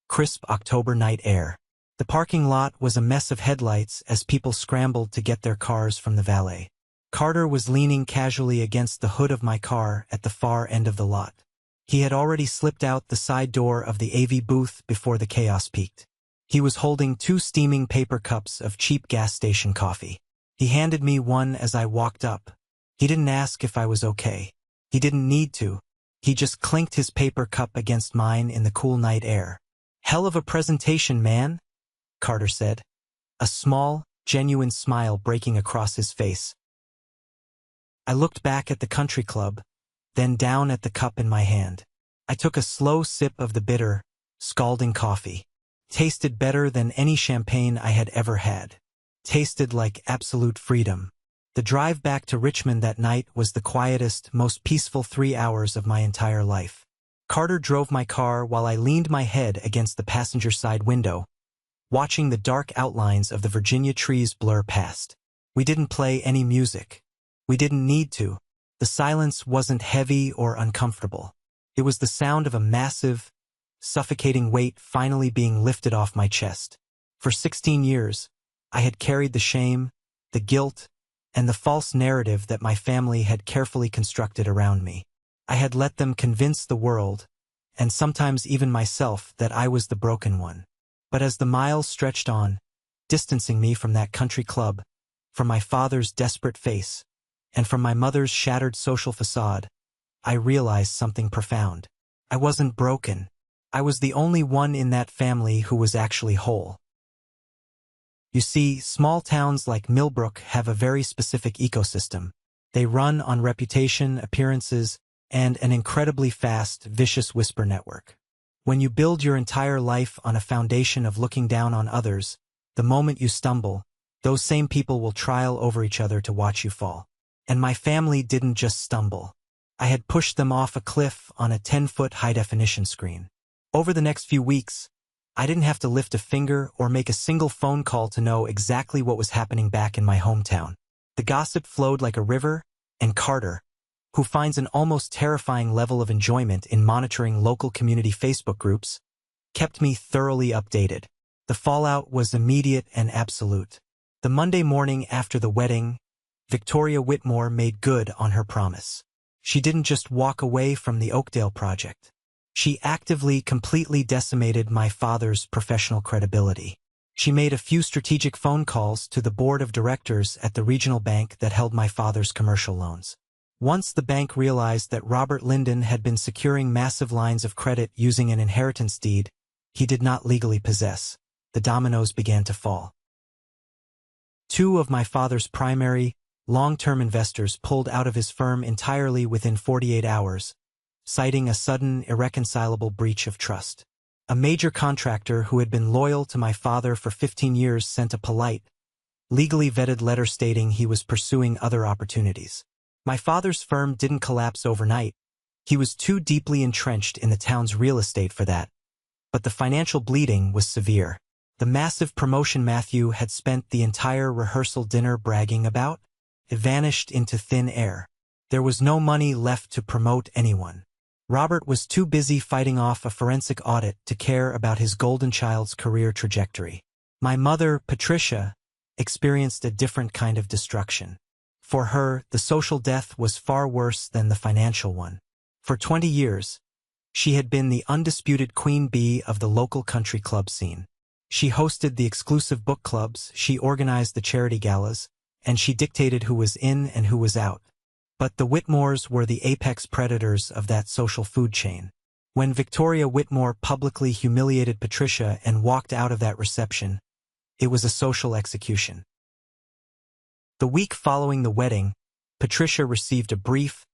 crisp October night air. The parking lot was a mess of headlights as people scrambled to get their cars from the valet. Carter was leaning casually against the hood of my car at the far end of the lot. He had already slipped out the side door of the AV booth before the chaos peaked. He was holding 2 steaming paper cups of cheap gas station coffee. He handed me one as I walked up. He didn't ask if I was okay. He didn't need to. He just clinked his paper cup against mine in the cool night air. Hell of a presentation, man, Carter said, a small, genuine smile breaking across his face. I looked back at the country club, then down at the cup in my hand. I took a slow sip of the bitter, scalding coffee. Tasted better than any champagne I had ever had. Tasted like absolute freedom. The drive back to Richmond that night was the quietest, most peaceful 3 hours of my entire life. Carter drove my car while I leaned my head against the passenger side window, watching the dark outlines of the Virginia trees blur past. We didn't play any music. We didn't need to. The silence wasn't heavy or uncomfortable. It was the sound of a massive, suffocating weight finally being lifted off my chest. For 16 years, I had carried the shame, the guilt, and the false narrative that my family had carefully constructed around me. I had let them convince the world, and sometimes even myself, that I was the broken one. But as the miles stretched on, distancing me from that country club, from my father's desperate face, and from my mother's shattered social facade, I realized something profound. I wasn't broken. I was the only one in that family who was actually whole. You see, small towns like Millbrook have a very specific ecosystem. They run on reputation, appearances, and an incredibly fast, vicious whisper network. When you build your entire life on a foundation of looking down on others, the moment you stumble, those same people will trial over each other to watch you fall. And my family didn't just stumble. I had pushed them off a cliff on a 10-foot high-definition screen. Over the next few weeks, I didn't have to lift a finger or make a single phone call to know exactly what was happening back in my hometown. The gossip flowed like a river, and Carter, who finds an almost terrifying level of enjoyment in monitoring local community Facebook groups, kept me thoroughly updated. The fallout was immediate and absolute. The Monday morning after the wedding, Victoria Whitmore made good on her promise. She didn't just walk away from the Oakdale project. She actively, completely decimated my father's professional credibility. She made a few strategic phone calls to the board of directors at the regional bank that held my father's commercial loans. Once the bank realized that Robert Linden had been securing massive lines of credit using an inheritance deed he did not legally possess, the dominoes began to fall. 2 of my father's primary, long-term investors pulled out of his firm entirely within 48 hours, citing a sudden, irreconcilable breach of trust. A major contractor who had been loyal to my father for 15 years sent a polite, legally vetted letter stating he was pursuing other opportunities. My father's firm didn't collapse overnight. He was too deeply entrenched in the town's real estate for that. But the financial bleeding was severe. The massive promotion Matthew had spent the entire rehearsal dinner bragging about, it vanished into thin air. There was no money left to promote anyone. Robert was too busy fighting off a forensic audit to care about his golden child's career trajectory. My mother, Patricia, experienced a different kind of destruction. For her, the social death was far worse than the financial one. For 20 years, she had been the undisputed queen bee of the local country club scene. She hosted the exclusive book clubs, she organized the charity galas, and she dictated who was in and who was out. But the Whitmores were the apex predators of that social food chain. When Victoria Whitmore publicly humiliated Patricia and walked out of that reception, it was a social execution. The week following the wedding, Patricia received a brief,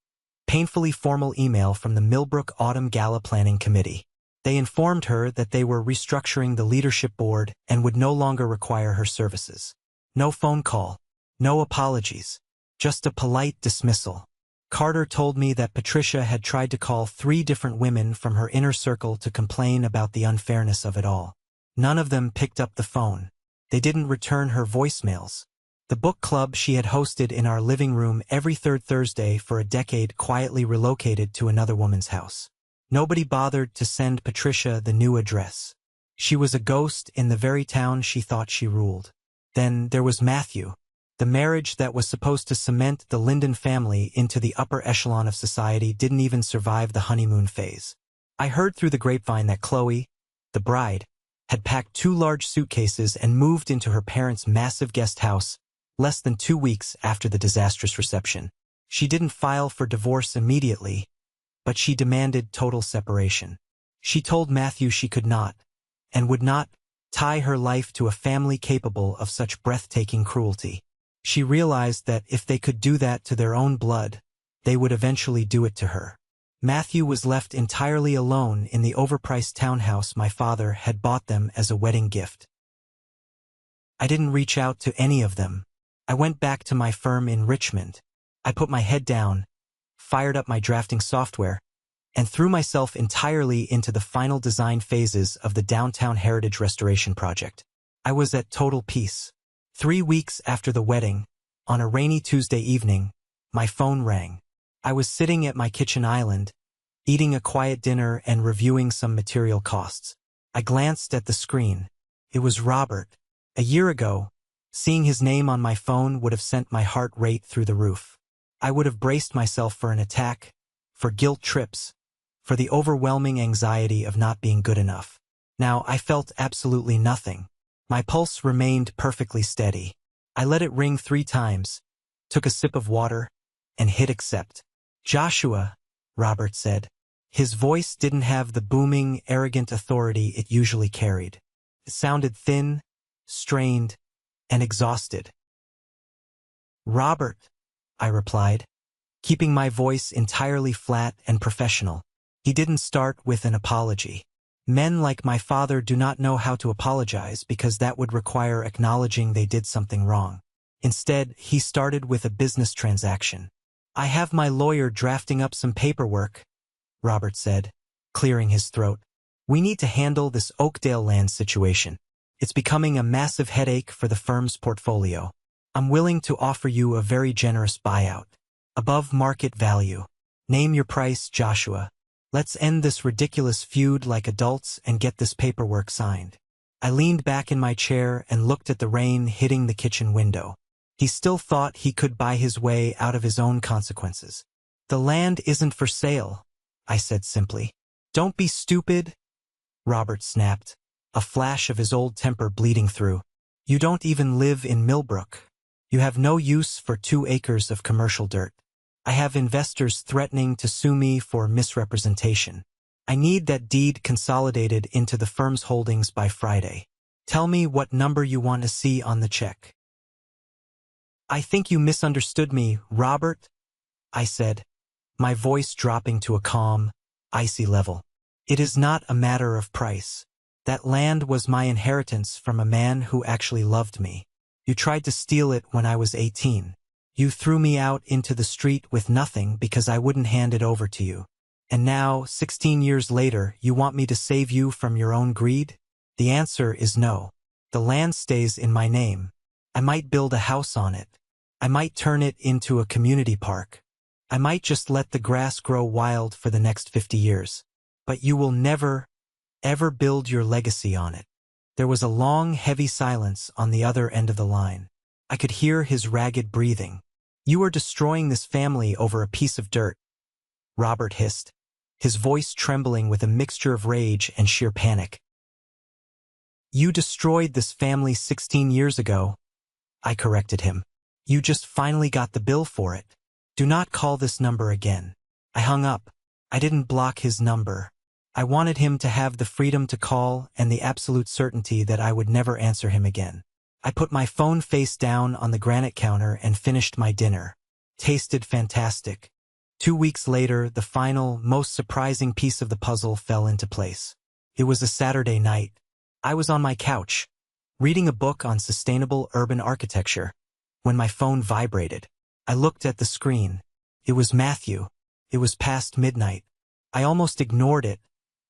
painfully formal email from the Millbrook Autumn Gala Planning Committee. They informed her that they were restructuring the leadership board and would no longer require her services. No phone call, no apologies, just a polite dismissal. Carter told me that Patricia had tried to call 3 different women from her inner circle to complain about the unfairness of it all. None of them picked up the phone. They didn't return her voicemails. The book club she had hosted in our living room every 3rd Thursday for a decade quietly relocated to another woman's house. Nobody bothered to send Patricia the new address. She was a ghost in the very town she thought she ruled. Then there was Matthew. The marriage that was supposed to cement the Linden family into the upper echelon of society didn't even survive the honeymoon phase. I heard through the grapevine that Chloe, the bride, had packed 2 large suitcases and moved into her parents' massive guest house less than 2 weeks after the disastrous reception. She didn't file for divorce immediately, but she demanded total separation. She told Matthew she could not, and would not, tie her life to a family capable of such breathtaking cruelty. She realized that if they could do that to their own blood, they would eventually do it to her. Matthew was left entirely alone in the overpriced townhouse my father had bought them as a wedding gift. I didn't reach out to any of them. I went back to my firm in Richmond. I put my head down, fired up my drafting software, and threw myself entirely into the final design phases of the Downtown Heritage Restoration Project. I was at total peace. 3 weeks after the wedding, on a rainy Tuesday evening, my phone rang. I was sitting at my kitchen island, eating a quiet dinner and reviewing some material costs. I glanced at the screen. It was Robert. A year ago, seeing his name on my phone would have sent my heart rate through the roof. I would have braced myself for an attack, for guilt trips, for the overwhelming anxiety of not being good enough. Now I felt absolutely nothing. My pulse remained perfectly steady. I let it ring 3 times, took a sip of water, and hit accept. "Joshua," Robert said. His voice didn't have the booming, arrogant authority it usually carried. It sounded thin, strained, and exhausted. "Robert," I replied, keeping my voice entirely flat and professional. He didn't start with an apology. Men like my father do not know how to apologize because that would require acknowledging they did something wrong. Instead, he started with a business transaction. "I have my lawyer drafting up some paperwork," Robert said, clearing his throat. "We need to handle this Oakdale land situation. It's becoming a massive headache for the firm's portfolio. I'm willing to offer you a very generous buyout. Above market value. Name your price, Joshua. Let's end this ridiculous feud like adults and get this paperwork signed." I leaned back in my chair and looked at the rain hitting the kitchen window. He still thought he could buy his way out of his own consequences. "The land isn't for sale," I said simply. "Don't be stupid," Robert snapped, a flash of his old temper bleeding through. "You don't even live in Millbrook. You have no use for 2 acres of commercial dirt. I have investors threatening to sue me for misrepresentation. I need that deed consolidated into the firm's holdings by Friday. Tell me what number you want to see on the check." "I think you misunderstood me, Robert," I said, my voice dropping to a calm, icy level. "It is not a matter of price. That land was my inheritance from a man who actually loved me. You tried to steal it when I was 18. You threw me out into the street with nothing because I wouldn't hand it over to you. And now, 16 years later, you want me to save you from your own greed? The answer is no. The land stays in my name. I might build a house on it. I might turn it into a community park. I might just let the grass grow wild for the next 50 years. But you will never, ever build your legacy on it." There was a long, heavy silence on the other end of the line. I could hear his ragged breathing. "You are destroying this family over a piece of dirt," Robert hissed, his voice trembling with a mixture of rage and sheer panic. "You destroyed this family 16 years ago," I corrected him. "You just finally got the bill for it. Do not call this number again." I hung up. I didn't block his number. I wanted him to have the freedom to call and the absolute certainty that I would never answer him again. I put my phone face down on the granite counter and finished my dinner. Tasted fantastic. 2 weeks later, the final, most surprising piece of the puzzle fell into place. It was a Saturday night. I was on my couch, reading a book on sustainable urban architecture, when my phone vibrated. I looked at the screen. It was Matthew. It was past midnight. I almost ignored it,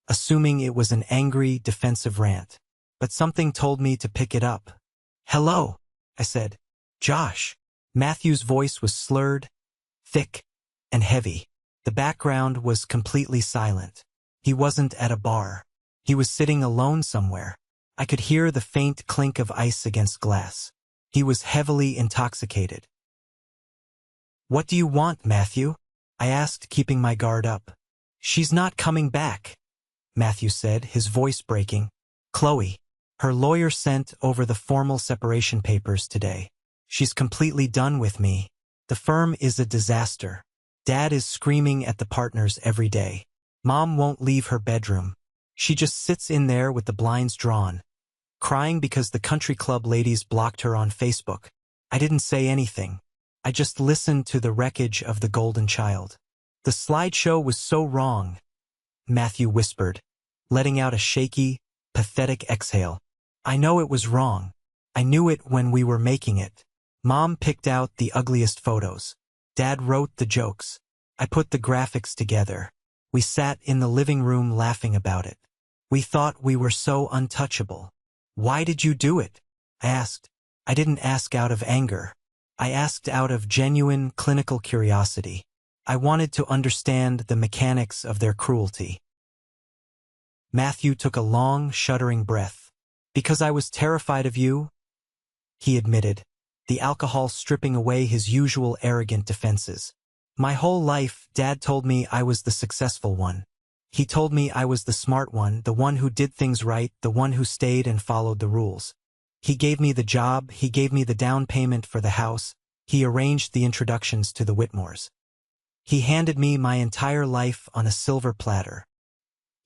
assuming it was an angry, defensive rant. But something told me to pick it up. "Hello," I said. "Josh." Matthew's voice was slurred, thick, and heavy. The background was completely silent. He wasn't at a bar. He was sitting alone somewhere. I could hear the faint clink of ice against glass. He was heavily intoxicated. "What do you want, Matthew?" I asked, keeping my guard up. "She's not coming back," Matthew said, his voice breaking. "Chloe. Her lawyer sent over the formal separation papers today. She's completely done with me. The firm is a disaster. Dad is screaming at the partners every day. Mom won't leave her bedroom. She just sits in there with the blinds drawn, crying because the country club ladies blocked her on Facebook. I didn't say anything. I just listened to the wreckage of the golden child. The slideshow was so wrong, Matthew whispered, letting out a shaky, pathetic exhale. I know it was wrong. I knew it when we were making it. Mom picked out the ugliest photos. Dad wrote the jokes. I put the graphics together. We sat in the living room laughing about it. We thought we were so untouchable. Why did you do it? I asked. I didn't ask out of anger. I asked out of genuine clinical curiosity. I wanted to understand the mechanics of their cruelty. Matthew took a long, shuddering breath. Because I was terrified of you, he admitted, the alcohol stripping away his usual arrogant defenses. My whole life, Dad told me I was the successful one. He told me I was the smart one, the one who did things right, the one who stayed and followed the rules. He gave me the job, he gave me the down payment for the house, he arranged the introductions to the Whitmores. He handed me my entire life on a silver platter.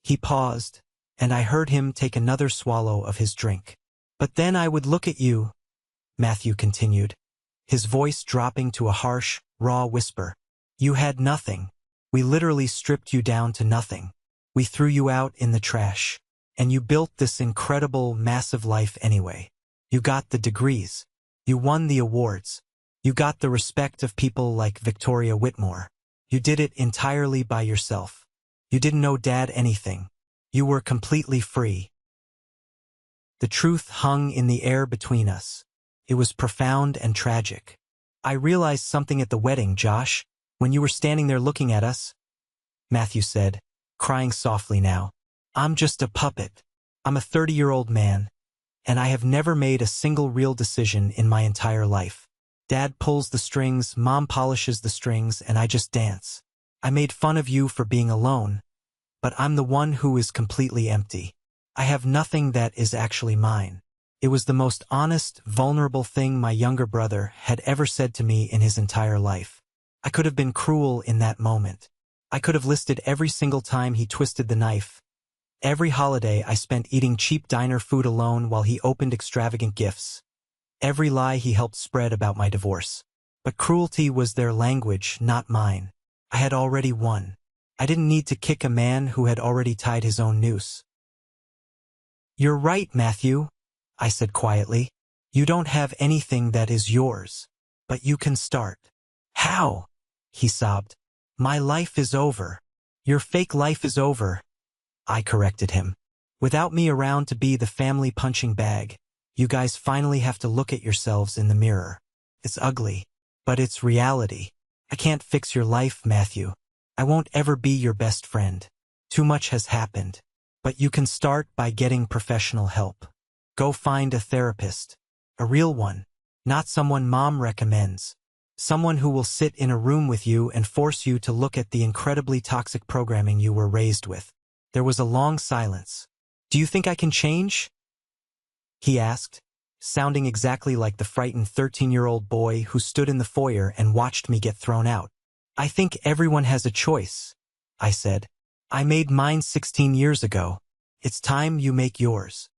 He paused, and I heard him take another swallow of his drink. But then I would look at you, Matthew continued, his voice dropping to a harsh, raw whisper. You had nothing. We literally stripped you down to nothing. We threw you out in the trash. And you built this incredible, massive life anyway. You got the degrees. You won the awards. You got the respect of people like Victoria Whitmore. You did it entirely by yourself. You didn't know Dad anything. You were completely free. The truth hung in the air between us. It was profound and tragic. I realized something at the wedding, Josh, when you were standing there looking at us, Matthew said, crying softly now. I'm just a puppet. I'm a 30-year-old man, and I have never made a single real decision in my entire life. Dad pulls the strings, Mom polishes the strings, and I just dance. I made fun of you for being alone, but I'm the one who is completely empty. I have nothing that is actually mine. It was the most honest, vulnerable thing my younger brother had ever said to me in his entire life. I could have been cruel in that moment. I could have listed every single time he twisted the knife. Every holiday I spent eating cheap diner food alone while he opened extravagant gifts. Every lie he helped spread about my divorce. But cruelty was their language, not mine. I had already won. I didn't need to kick a man who had already tied his own noose. You're right, Matthew, I said quietly. You don't have anything that is yours. But you can start. How? He sobbed. My life is over. Your fake life is over. I corrected him. Without me around to be the family punching bag, you guys finally have to look at yourselves in the mirror. It's ugly, but it's reality. I can't fix your life, Matthew. I won't ever be your best friend. Too much has happened. But you can start by getting professional help. Go find a therapist. A real one. Not someone Mom recommends. Someone who will sit in a room with you and force you to look at the incredibly toxic programming you were raised with. There was a long silence. Do you think I can change? He asked, sounding exactly like the frightened 13-year-old boy who stood in the foyer and watched me get thrown out. I think everyone has a choice, I said. I made mine 16 years ago. It's time you make yours.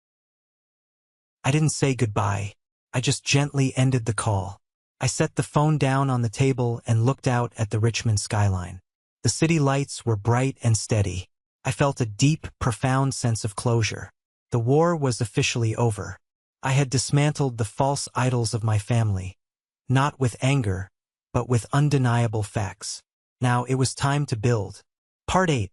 I didn't say goodbye. I just gently ended the call. I set the phone down on the table and looked out at the Richmond skyline. The city lights were bright and steady. I felt a deep, profound sense of closure. The war was officially over. I had dismantled the false idols of my family, not with anger, but with undeniable facts. Now it was time to build. Part 8.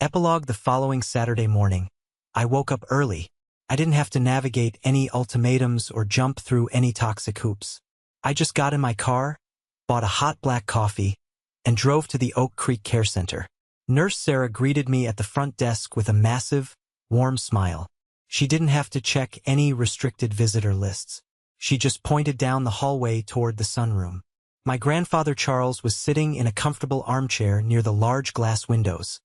Epilogue. The following Saturday morning, I woke up early. I didn't have to navigate any ultimatums or jump through any toxic hoops. I just got in my car, bought a hot black coffee, and drove to the Oak Creek Care Center. Nurse Sarah greeted me at the front desk with a massive, warm smile. She didn't have to check any restricted visitor lists. She just pointed down the hallway toward the sunroom. My grandfather Charles was sitting in a comfortable armchair near the large glass windows.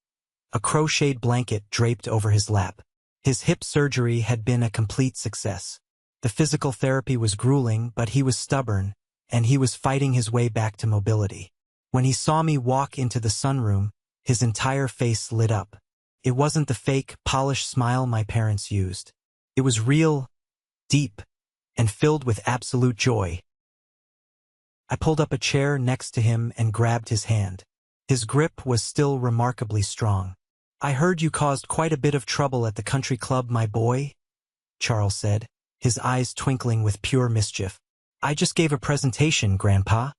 A crocheted blanket draped over his lap. His hip surgery had been a complete success. The physical therapy was grueling, but he was stubborn, and he was fighting his way back to mobility. When he saw me walk into the sunroom, his entire face lit up. It wasn't the fake, polished smile my parents used. It was real, deep, and filled with absolute joy. I pulled up a chair next to him and grabbed his hand. His grip was still remarkably strong. "I heard you caused quite a bit of trouble at the country club, my boy," Charles said, his eyes twinkling with pure mischief. "I just gave a presentation, Grandpa."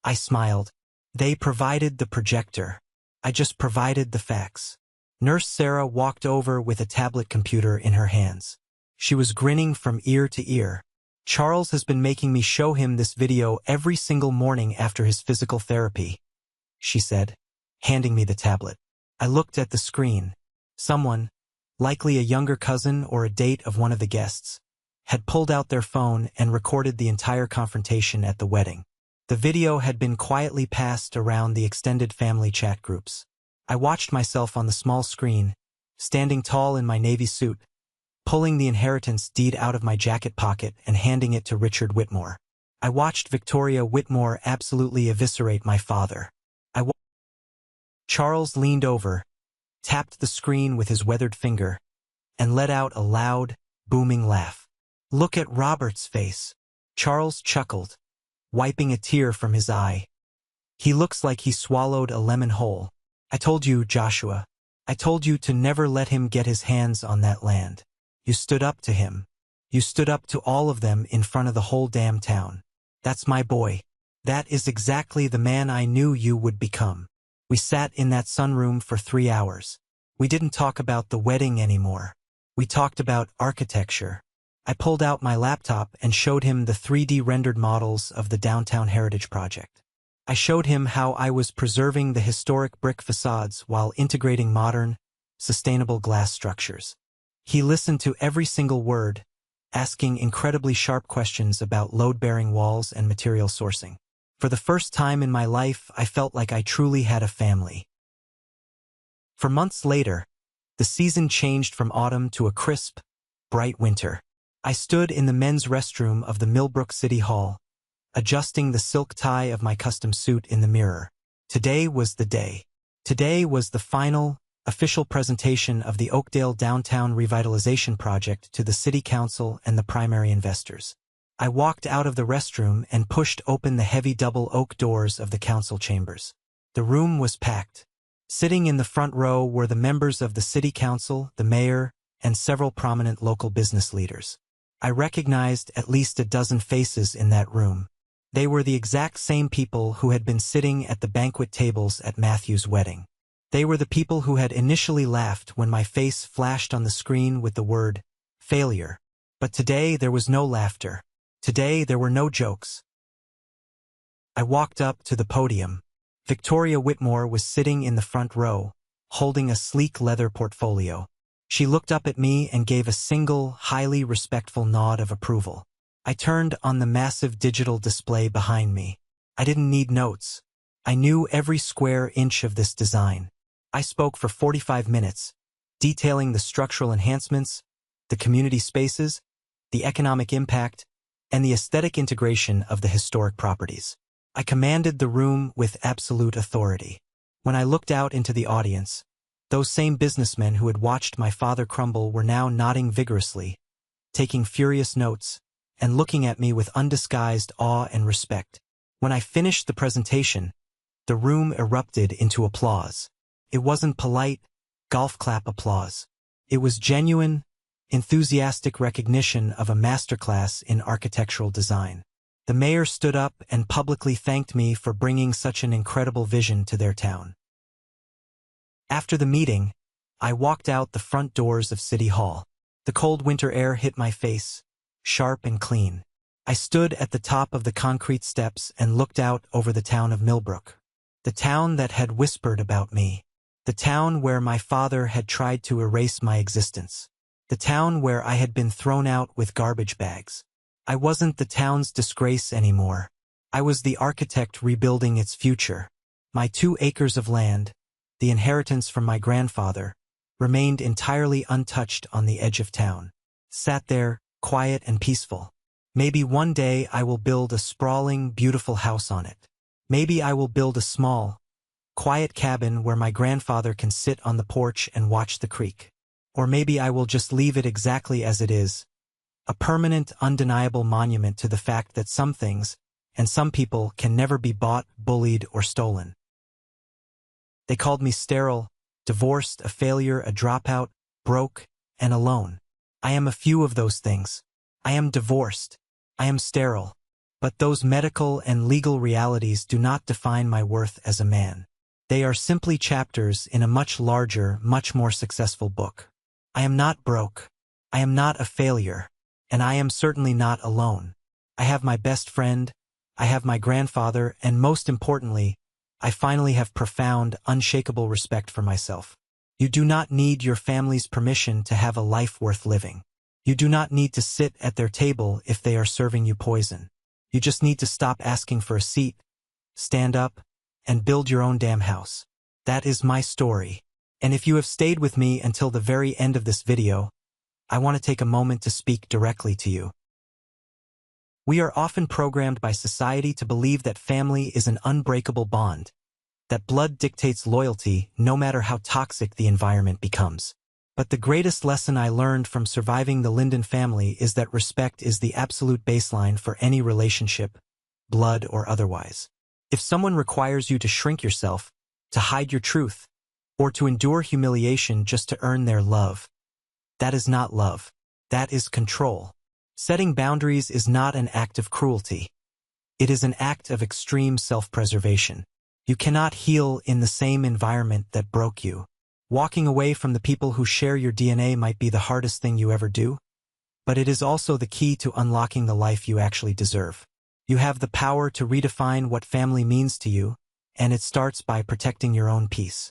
I smiled. "They provided the projector. I just provided the facts." Nurse Sarah walked over with a tablet computer in her hands. She was grinning from ear to ear. "Charles has been making me show him this video every single morning after his physical therapy," she said, handing me the tablet. I looked at the screen. Someone, likely a younger cousin or a date of one of the guests, had pulled out their phone and recorded the entire confrontation at the wedding. The video had been quietly passed around the extended family chat groups. I watched myself on the small screen, standing tall in my navy suit, pulling the inheritance deed out of my jacket pocket and handing it to Richard Whitmore. I watched Victoria Whitmore absolutely eviscerate my father. Charles leaned over, tapped the screen with his weathered finger, and let out a loud, booming laugh. "Look at Robert's face." Charles chuckled, wiping a tear from his eye. "He looks like he swallowed a lemon whole. I told you, Joshua. I told you to never let him get his hands on that land. You stood up to him. You stood up to all of them in front of the whole damn town. That's my boy. That is exactly the man I knew you would become." We sat in that sunroom for 3 hours. We didn't talk about the wedding anymore. We talked about architecture. I pulled out my laptop and showed him the 3D rendered models of the Downtown Heritage Project. I showed him how I was preserving the historic brick facades while integrating modern, sustainable glass structures. He listened to every single word, asking incredibly sharp questions about load-bearing walls and material sourcing. For the first time in my life, I felt like I truly had a family. For months later, the season changed from autumn to a crisp, bright winter. I stood in the men's restroom of the Millbrook City Hall, adjusting the silk tie of my custom suit in the mirror. Today was the day. Today was the final, official presentation of the Oakdale Downtown Revitalization Project to the City Council and the primary investors. I walked out of the restroom and pushed open the heavy double oak doors of the council chambers. The room was packed. Sitting in the front row were the members of the city council, the mayor, and several prominent local business leaders. I recognized at least a dozen faces in that room. They were the exact same people who had been sitting at the banquet tables at Matthew's wedding. They were the people who had initially laughed when my face flashed on the screen with the word failure. But today there was no laughter. Today there were no jokes. I walked up to the podium. Victoria Whitmore was sitting in the front row, holding a sleek leather portfolio. She looked up at me and gave a single, highly respectful nod of approval. I turned on the massive digital display behind me. I didn't need notes. I knew every square inch of this design. I spoke for 45 minutes, detailing the structural enhancements, the community spaces, the economic impact, and the aesthetic integration of the historic properties. I commanded the room with absolute authority. When I looked out into the audience, those same businessmen who had watched my father crumble were now nodding vigorously, taking furious notes, and looking at me with undisguised awe and respect. When I finished the presentation, the room erupted into applause. It wasn't polite, golf clap applause. It was genuine, enthusiastic recognition of a masterclass in architectural design. The mayor stood up and publicly thanked me for bringing such an incredible vision to their town. After the meeting, I walked out the front doors of City Hall. The cold winter air hit my face, sharp and clean. I stood at the top of the concrete steps and looked out over the town of Millbrook. The town that had whispered about me. The town where my father had tried to erase my existence. The town where I had been thrown out with garbage bags. I wasn't the town's disgrace anymore. I was the architect rebuilding its future. My 2 acres of land, the inheritance from my grandfather, remained entirely untouched on the edge of town. Sat there, quiet and peaceful. Maybe one day I will build a sprawling, beautiful house on it. Maybe I will build a small, quiet cabin where my grandfather can sit on the porch and watch the creek. Or maybe I will just leave it exactly as it is, a permanent, undeniable monument to the fact that some things, and some people, can never be bought, bullied, or stolen. They called me sterile, divorced, a failure, a dropout, broke, and alone. I am a few of those things. I am divorced. I am sterile. But those medical and legal realities do not define my worth as a man. They are simply chapters in a much larger, much more successful book. I am not broke. I am not a failure. And I am certainly not alone. I have my best friend. I have my grandfather, and most importantly, I finally have profound, unshakable respect for myself. You do not need your family's permission to have a life worth living. You do not need to sit at their table if they are serving you poison. You just need to stop asking for a seat, stand up, and build your own damn house. That is my story. And if you have stayed with me until the very end of this video, I want to take a moment to speak directly to you. We are often programmed by society to believe that family is an unbreakable bond, that blood dictates loyalty no matter how toxic the environment becomes. But the greatest lesson I learned from surviving the Linden family is that respect is the absolute baseline for any relationship, blood or otherwise. If someone requires you to shrink yourself, to hide your truth, or to endure humiliation just to earn their love, that is not love. That is control. Setting boundaries is not an act of cruelty. It is an act of extreme self-preservation. You cannot heal in the same environment that broke you. Walking away from the people who share your DNA might be the hardest thing you ever do, but it is also the key to unlocking the life you actually deserve. You have the power to redefine what family means to you, and it starts by protecting your own peace.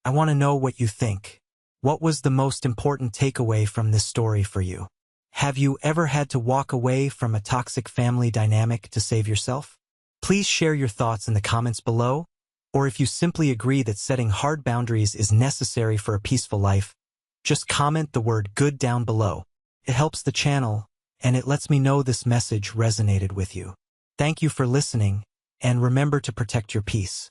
I want to know what you think. What was the most important takeaway from this story for you? Have you ever had to walk away from a toxic family dynamic to save yourself? Please share your thoughts in the comments below, or if you simply agree that setting hard boundaries is necessary for a peaceful life, just comment the word good down below. It helps the channel, and it lets me know this message resonated with you. Thank you for listening, and remember to protect your peace.